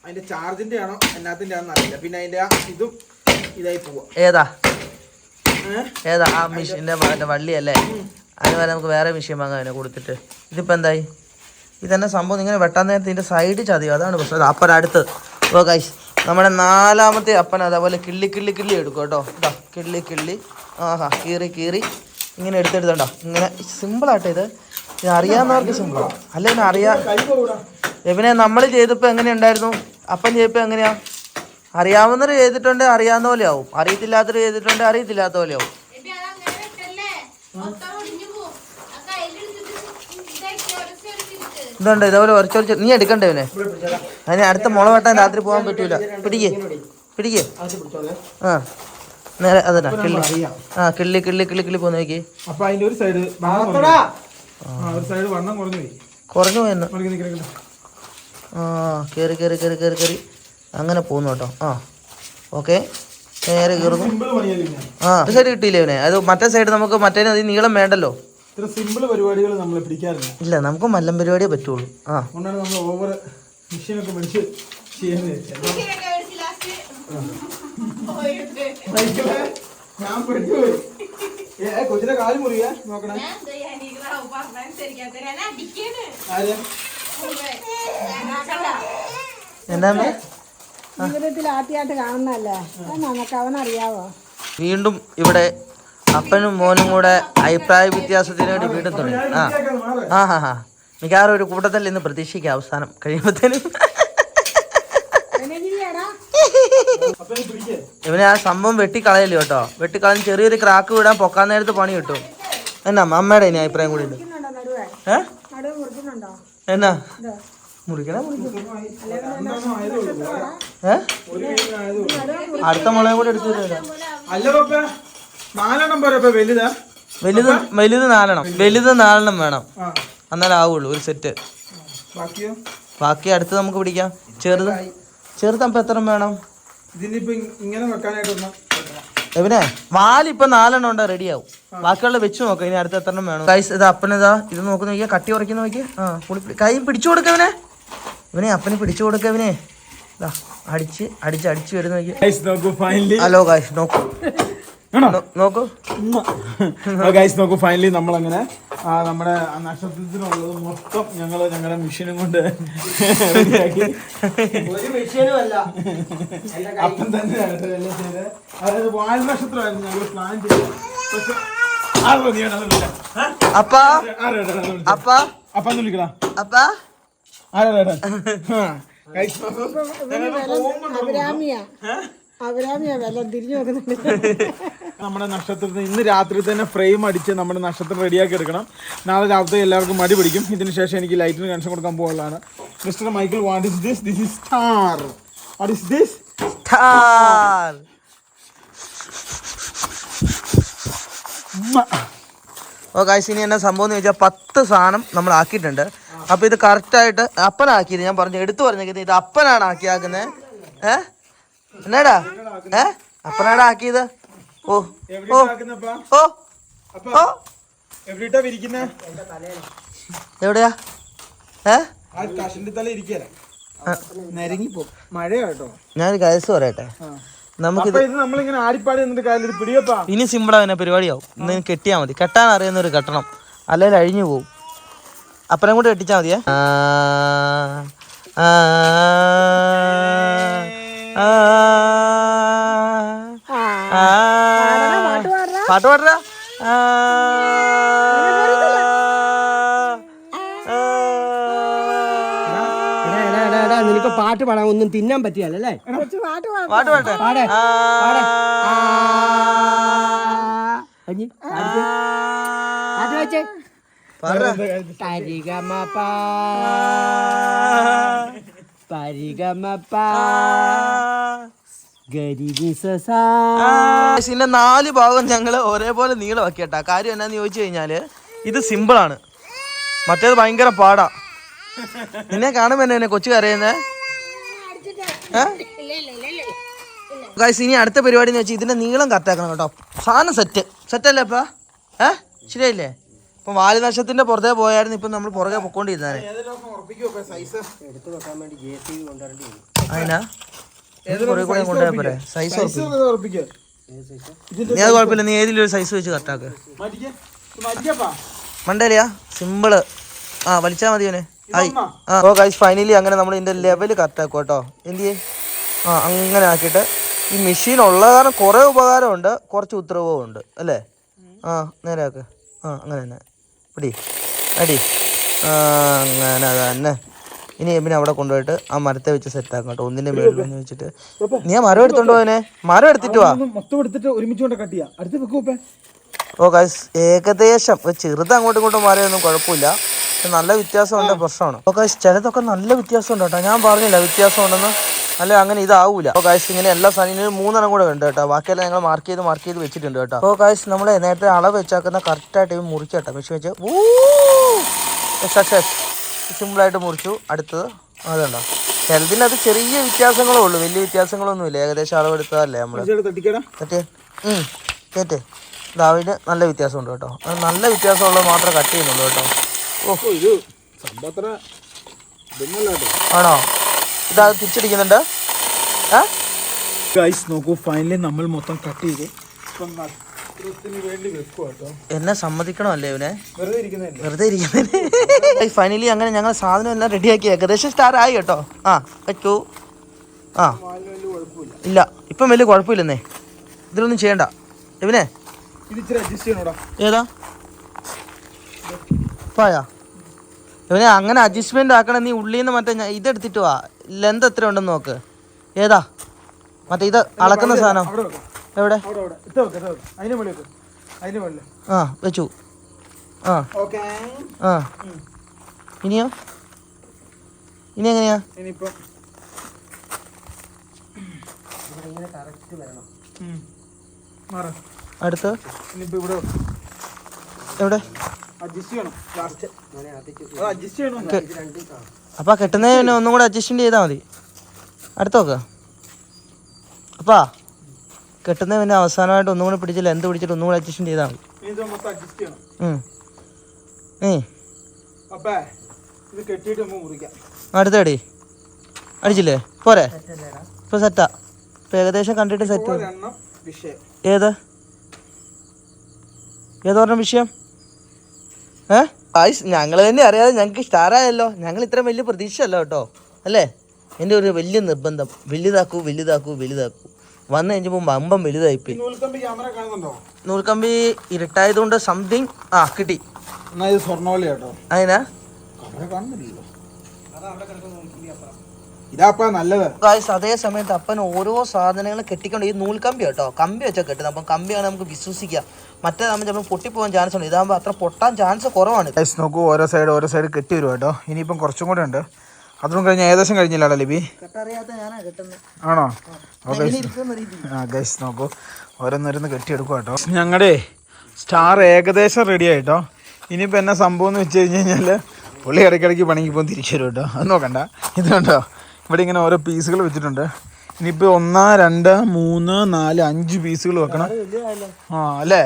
അതിന്റെ ചാർജിന്റെ ആണോ എന്നാത്തിന്റെ ആണോ അറിയില്ല. പിന്നെ അതിന്റെ ഇതും ഇതായി പോവാ. ഏതാ ആ മെഷീന്റെ വള്ളിയല്ലേ? അതിന് വരെ നമുക്ക് വേറെ മെഷീൻ വാങ്ങാൻ അവനെ കൊടുത്തിട്ട്. ഇതിപ്പോ എന്തായി? ഇതന്നെ സംഭവം ഇങ്ങനെ വെട്ടാൻ നേരത്തെ ഇതിന്റെ സൈഡ് ചതിയോ, അതാണ് പ്രശ്നം. അപ്പൻ അടുത്ത് ഓ ഗൈസ് നമ്മുടെ 4ാമത്തെ അപ്പൻ അതേപോലെ കിള്ളി എടുക്കും കേട്ടോ. ഇതാ കിള്ളി ആഹാ കീറി ഇങ്ങനെ എടുത്തെടുത്തോ. ഇങ്ങനെ സിമ്പിളാട്ടോ ഇത് അറിയാവുന്നവർക്ക് സിമ്പിളാണ്. അല്ല ഇവനെ നമ്മൾ ചെയ്തപ്പോൾ എങ്ങനെ ഉണ്ടായിരുന്നു, അപ്പൻ ചെയ്തപ്പോൾ എങ്ങനെയാ? അറിയാവുന്നവർ ചെയ്തിട്ടുണ്ട് അറിയാവുന്ന പോലെ ആവും, അറിയത്തില്ലാത്തവർ ചെയ്തിട്ടുണ്ട് അറിയത്തില്ലാത്ത പോലെ ആവും. ഇതുണ്ട് ഇതേപോലെ ഉരച്ചൊരച്ച് നീ എടുക്കണ്ടേ ഇവനെ? അതിന് അടുത്ത മുള വെട്ടാൻ രാത്രി പോകാൻ പറ്റൂല. പിടിക്കേ ആ നേരെ അതന്നെ കിള്ളി പോന്ന് നോക്കി. കുറഞ്ഞു പോയെന്ന്. ആ കേറി അങ്ങനെ പോകുന്നു കേട്ടോ. ആ ഓക്കെ നേരെ കയറുന്നു. ആ ഒരു സൈഡ് കിട്ടിയില്ലേ ഇവനെ? അത് മറ്റേ സൈഡ് നമുക്ക് മറ്റേ നീളം വേണ്ടല്ലോ. സിമ്പിൾ പരിപാടികൾ നമ്മൾ പിടിക്കാറില്ല. ഇല്ല നമുക്ക് മല്ലം പരിപാടിയേ പറ്റുള്ളൂ. ആ ഓവർ മെഷീനൊക്കെ മേടിച്ച് ഞാൻ പെട്ടുപോയി. കൊച്ചിന്റെ കാല് മുറിയാ നോക്കണേ. എന്താ ആദ്യമായിട്ട് കാണുന്നല്ലേ, നമുക്ക് അവനറിയാവോ? വീണ്ടും ഇവിടെ അപ്പനും മോനും കൂടെ അഭിപ്രായ വ്യത്യാസത്തിന് വേണ്ടി വീണ്ടും തുടങ്ങി. ആ മിക്കവാറും ഒരു കൂട്ടത്തിൽ ഇന്ന് പ്രതീക്ഷിക്കാം അവസാനം കഴിയുമ്പോഴത്തേനും. ഇവനെ ആ സംഭവം വെട്ടിക്കളയല്ലോ കേട്ടോ. വെട്ടിക്കളഞ്ഞ് ചെറിയൊരു ക്രാക്ക് വിടാൻ പൊക്കാൻ നേരത്ത് പണി കിട്ടും. എന്നാ അമ്മയുടെ ഇനി അഭിപ്രായം കൂടി ഉണ്ട്. എന്നാ മുറിക്കണേ അടുത്ത മുളയും കൂടെ എടുത്തു തരാം. വലുത് 4 വേണം, എന്നാലേ ആവുള്ളൂ ഒരു സെറ്റ്. ബാക്കി അടുത്ത് നമുക്ക് പിടിക്കാം. ചെറുതപ്പം എത്ര വേണം? എവനെ വാലിപ്പൊ 4 ഉണ്ട്, റെഡിയാവും. ബാക്കിയുള്ള വെച്ച് നോക്കാം. ഇനി അടുത്ത് എത്ര വേണം? ഗൈസ് ഇത് അപ്പനിതാ ഇത് നോക്കുന്ന നോക്കിയാ, കട്ടി ഉറക്കുന്ന നോക്കിയാ. ആ കൈ പിടിച്ചു കൊടുക്കവനെ, ഇവനെ അപ്പന് പിടിച്ചു കൊടുക്കവനെ. അടിച്ച് വരുന്ന ഹലോ ഗൈസ് നോക്കൂ നോക്കൂ ഫൈനലി നമ്മളങ്ങനെ നമ്മുടെ നക്ഷത്രത്തിനുള്ളത് മൊത്തം ഞങ്ങളുടെ മെഷീനും കൊണ്ട് അപ്പം തന്നെ എല്ലാം ചെയ്ത്. അതായത് വാൽ നക്ഷത്രമായിരുന്നു ഞങ്ങൾ പ്ലാൻ ചെയ്ത്. പക്ഷെ അപ്പാന്ന് വിളിക്കടാ. നമ്മുടെ നക്ഷത്രത്തിന് ഇന്ന് രാത്രി തന്നെ ഫ്രെയിം അടിച്ച് നമ്മുടെ നക്ഷത്രം റെഡിയാക്കി എടുക്കണം. നാളെ രാത്രി എല്ലാവർക്കും മടി പിടിക്കും. ഇതിന് ശേഷം എനിക്ക് ലൈറ്റിന് കണക്ഷൻ കൊടുക്കാൻ പോകുന്നതാണ്. Mister Michael, what is this? This is star. What is this? Star. Oh guys ഇനി എന്നാ സംഭവം എന്ന് ചോദിച്ചാൽ 10 സാധനം നമ്മൾ ആക്കിയിട്ടുണ്ട്. അപ്പൊ ഇത് കറക്റ്റായിട്ട് അപ്പനാക്കിയത് ഞാൻ പറഞ്ഞു എടുത്തു പറഞ്ഞേക്കുന്നത് ഇത് അപ്പനാണ് ആക്കിയാക്കുന്നത്. എന്നാടാ അപ്പനാടാ ആക്കിയത്. ഓ എവിടെയാ? ഞാനൊരു കേസ് പറയട്ടെ. നമുക്കിത് ഇനി സിമ്പിളാ പരിപാടിയാവും. ഇന്ന് കെട്ടിയാ മതി. കെട്ടാൻ അറിയുന്നൊരു കെട്ടണം, അല്ലെങ്കിൽ അഴിഞ്ഞു പോവും. അപ്പനെ കൂടെ കെട്ടിച്ചാ മതിയേ. പാട്ട് പാടരാ. നിനക്ക് പാട്ട് പാടാൻ ഒന്നും തിന്നാൻ പറ്റിയല്ലേ? പാട്ട് പാട്ടെ. ഇതിന്റെ 4 ഭാഗം ഞങ്ങള് ഒരേപോലെ നീളമാക്കിയട്ടാ. കാര്യം എന്നാന്ന് ചോദിച്ചു കഴിഞ്ഞാല് ഇത് സിമ്പിളാണ്, മറ്റേത് ഭയങ്കര പാടാ. നിന്നെ കാണുമ്പോ എന്നെ കൊച്ചു കരയുന്നേ. ഗൈസ് ഇനി അടുത്ത പരിപാടി എന്ന് വെച്ചാൽ ഇതിന്റെ നീളം കറക്റ്റാക്കണം കേട്ടോ. സാധനം സെറ്റല്ലേ അപ്പാ? ശരിയല്ലേ? ഇപ്പം വാലിനക്ഷത്തിന്റെ പുറത്തെ പോയായിരുന്നു ഇപ്പം നമ്മൾ പുറകെ പൊക്കോണ്ടിരുന്നേ. എടുത്തു വെക്കാൻ വേണ്ടി JCB കൊണ്ടുവരേണ്ടി വരും. അതിനാ കുറെ കൂടെ കൊണ്ടുപോയാൽ പോരെ? സൈസ് നീ അത് കുഴപ്പമില്ല, നീ ഏതെങ്കിലും ഒരു സൈസ് വെച്ച് കറക്റ്റാക്ക്. മണ്ടേലിയാ സിമ്പിള്. വലിച്ചാൽ മതി അവനെ. ആയി. ഓ ഗൈസ് ഫൈനലി അങ്ങനെ നമ്മൾ ഇതിന്റെ ലെവല് കറക്റ്റ് ആക്കും കേട്ടോ. എന്ത് ചെയ്യേ അങ്ങനെ ആക്കിയിട്ട് ഈ മെഷീൻ ഉള്ള കാരണം കുറേ ഉപകാരമുണ്ട്, കുറച്ച് ഉത്തരവും ഉണ്ട് അല്ലേ? നേരെ ആക്ക്. അങ്ങനെ തന്നെ പിടി അടി. അങ്ങനെ തന്നെ. ഇനി പിന്നെ അവിടെ കൊണ്ടുപോയിട്ട് ആ മരത്തെ വെച്ച് സെറ്റ് ആക്കാം കേട്ടോ. ഒന്നിന്റെ മേളിൽ വെച്ചിട്ട് നീ ആ മരം എടുത്തോണ്ട് പോയനെ. മരം എടുത്തിട്ട് വാ. ഓ ഗൈസ് ഏകദേശം ചെറുത് അങ്ങോട്ടും ഇങ്ങോട്ടും മാറിയൊന്നും കുഴപ്പമില്ല. നല്ല വ്യത്യാസമുണ്ട്, പ്രശ്നമാണ്. ഓ ഗൈസ് ചിലതൊക്കെ നല്ല വ്യത്യാസമുണ്ട് കേട്ടോ. ഞാൻ പറഞ്ഞില്ല വ്യത്യാസം ഉണ്ടെന്ന്. അല്ല അങ്ങനെ ഇതാവൂല. ഓ ഗൈസ് ഇങ്ങനെ എല്ലാ സാധനവും 3 കൂടെ ഉണ്ട് കേട്ടോ. ബാക്കിയെല്ലാം ഞങ്ങൾ മാർക്ക് ചെയ്ത് വെച്ചിട്ടുണ്ട് കേട്ടോ. ഓ ഗൈസ് നമ്മൾ നേരത്തെ അളവ് വെച്ചാക്കുന്ന കറക്റ്റായിട്ട് മുറിക്കട്ടോ. മെഷീൻ വെച്ച് സക്സസ് സിമ്പിളായിട്ട് മുറിച്ചു. അടുത്തത് അതുണ്ടോ, ചിലതിനകത്ത് ചെറിയ വ്യത്യാസങ്ങളേ ഉള്ളൂ, വലിയ വ്യത്യാസങ്ങളൊന്നുമില്ല. ഏകദേശം അളവെടുത്തതല്ലേ നമ്മൾ. തട്ടിയേ കേറ്റേ. ഇതാവിന് നല്ല വ്യത്യാസമുണ്ട് കേട്ടോ. നല്ല വ്യത്യാസമുള്ളത് മാത്രമേ കട്ട് ചെയ്യുന്നുള്ളൂ കേട്ടോ. ആണോ? ഇതാ തിരിച്ചടിക്കുന്നുണ്ട്. നോക്കൂ ഫൈനലി നമ്മൾ മൊത്തം കട്ട് ചെയ്ത് എന്നെ സമ്മതിക്കണമല്ലേ ഇവനെ? വെറുതെ ഇരിക്കുന്നതിന്. ഫൈനലി അങ്ങനെ ഞങ്ങൾ സാധനം എല്ലാം റെഡിയാക്കി ഏകദേശം സ്റ്റാർ ആയി കേട്ടോ. വെച്ചു. ഇല്ല ഇപ്പം വലിയ കുഴപ്പമില്ലെന്നേ. ഇതിലൊന്നും ചെയ്യണ്ട ഇവനെ. ഏതാ പായാ ഇവനെ അങ്ങനെ അഡ്ജസ്റ്റ്മെന്റ് ആക്കണം. നീ ഉള്ളിൽ നിന്ന് മറ്റേ ഇതെടുത്തിട്ട് വാ. ലെന്ത് എത്ര ഉണ്ടെന്ന് നോക്ക്. ഏതാ മറ്റേ ഇത് അളക്കുന്ന സാധനം എവിടെ? വെച്ചു. ഇനിയോ? ഇനി എങ്ങനെയാ? അടുത്ത് എവിടെ? അപ്പൊ കെട്ടുന്നതിന് പിന്നെ ഒന്നും കൂടെ അഡ്ജസ്റ്റ്മെന്റ് ചെയ്താൽ മതി. അടുത്ത് നോക്ക. അപ്പാ കെട്ടുന്നതിന് പിന്നെ അവസാനമായിട്ട് ഒന്നും കൂടെ പിടിച്ചില്ല, എന്ത് പിടിച്ചിട്ട് ഒന്നും കൂടെ അഡ്ജസ്റ്റ്മെന്റ് ചെയ്താൽ മതി. അടുത്തടി അടിച്ചില്ലേ? പോരെ? ഇപ്പൊ സെറ്റാ. ഇപ്പൊ ഏകദേശം കണ്ടിട്ട് സെറ്റ്. ഏത് പറഞ്ഞ വിഷയം? ഞങ്ങൾ തന്നെ അറിയാതെ ഞങ്ങൾക്ക് സ്റ്റാറായല്ലോ. ഞങ്ങൾ ഇത്ര വലിയ പ്രതീക്ഷയല്ല കേട്ടോ അല്ലേ? എൻ്റെ ഒരു വലിയ നിർബന്ധം വലുതാക്കൂ വന്നു കഴിഞ്ഞപ്പോൾ ബമ്പം വലുതായിപ്പോയി. നൂൽക്കമ്പി ഇരുട്ടായതുകൊണ്ട് സംതിങ് കിട്ടി. അതിനാ അതേ സമയത്ത് അപ്പൻ ഓരോ സാധനങ്ങൾ കെട്ടിക്കൊണ്ട് ഈ നൂൽക്കമ്പി കേട്ടോ, കമ്പി വെച്ചാൽ കെട്ടുന്നത്. അപ്പം കമ്പിയാണ് നമുക്ക് വിശ്വസിക്കാം. മറ്റേ നമ്മൾ ചിലപ്പോൾ പൊട്ടിപ്പോകാൻ ചാൻസ് ഉണ്ട്. ഇതാകുമ്പോൾ അത്ര പൊട്ടാൻ ചാൻസ് കുറവാണ്. നോക്കൂ ഓരോ സൈഡ് കെട്ടി വരും കേട്ടോ. ഇനിയിപ്പം കുറച്ചും കൂടെ ഉണ്ട്. അതൊന്നും കഴിഞ്ഞ് ഏകദേശം കഴിഞ്ഞില്ലാടോ ലിബി? ആണോ? ഗൈസ് നോക്കൂ ഓരോന്നോരോന്ന് കെട്ടിയെടുക്കുക കേട്ടോ. ഞങ്ങളുടെ സ്റ്റാർ ഏകദേശം റെഡി ആയിട്ടോ. ഇനിയിപ്പോൾ എന്നാ സംഭവം എന്ന് വെച്ച് കഴിഞ്ഞാൽ പുള്ളി ഇടയ്ക്കിടയ്ക്ക് പണിക്ക് പോകുമ്പോൾ തിരിച്ചു വരും കേട്ടോ. അത് നോക്കണ്ട. ഇത് കണ്ടോ ഇവിടെ ഇങ്ങനെ ഓരോ പീസുകൾ വെച്ചിട്ടുണ്ട്. ഇനിയിപ്പോൾ 1 2 3 4 5 പീസുകൾ വെക്കണം. അല്ലേ?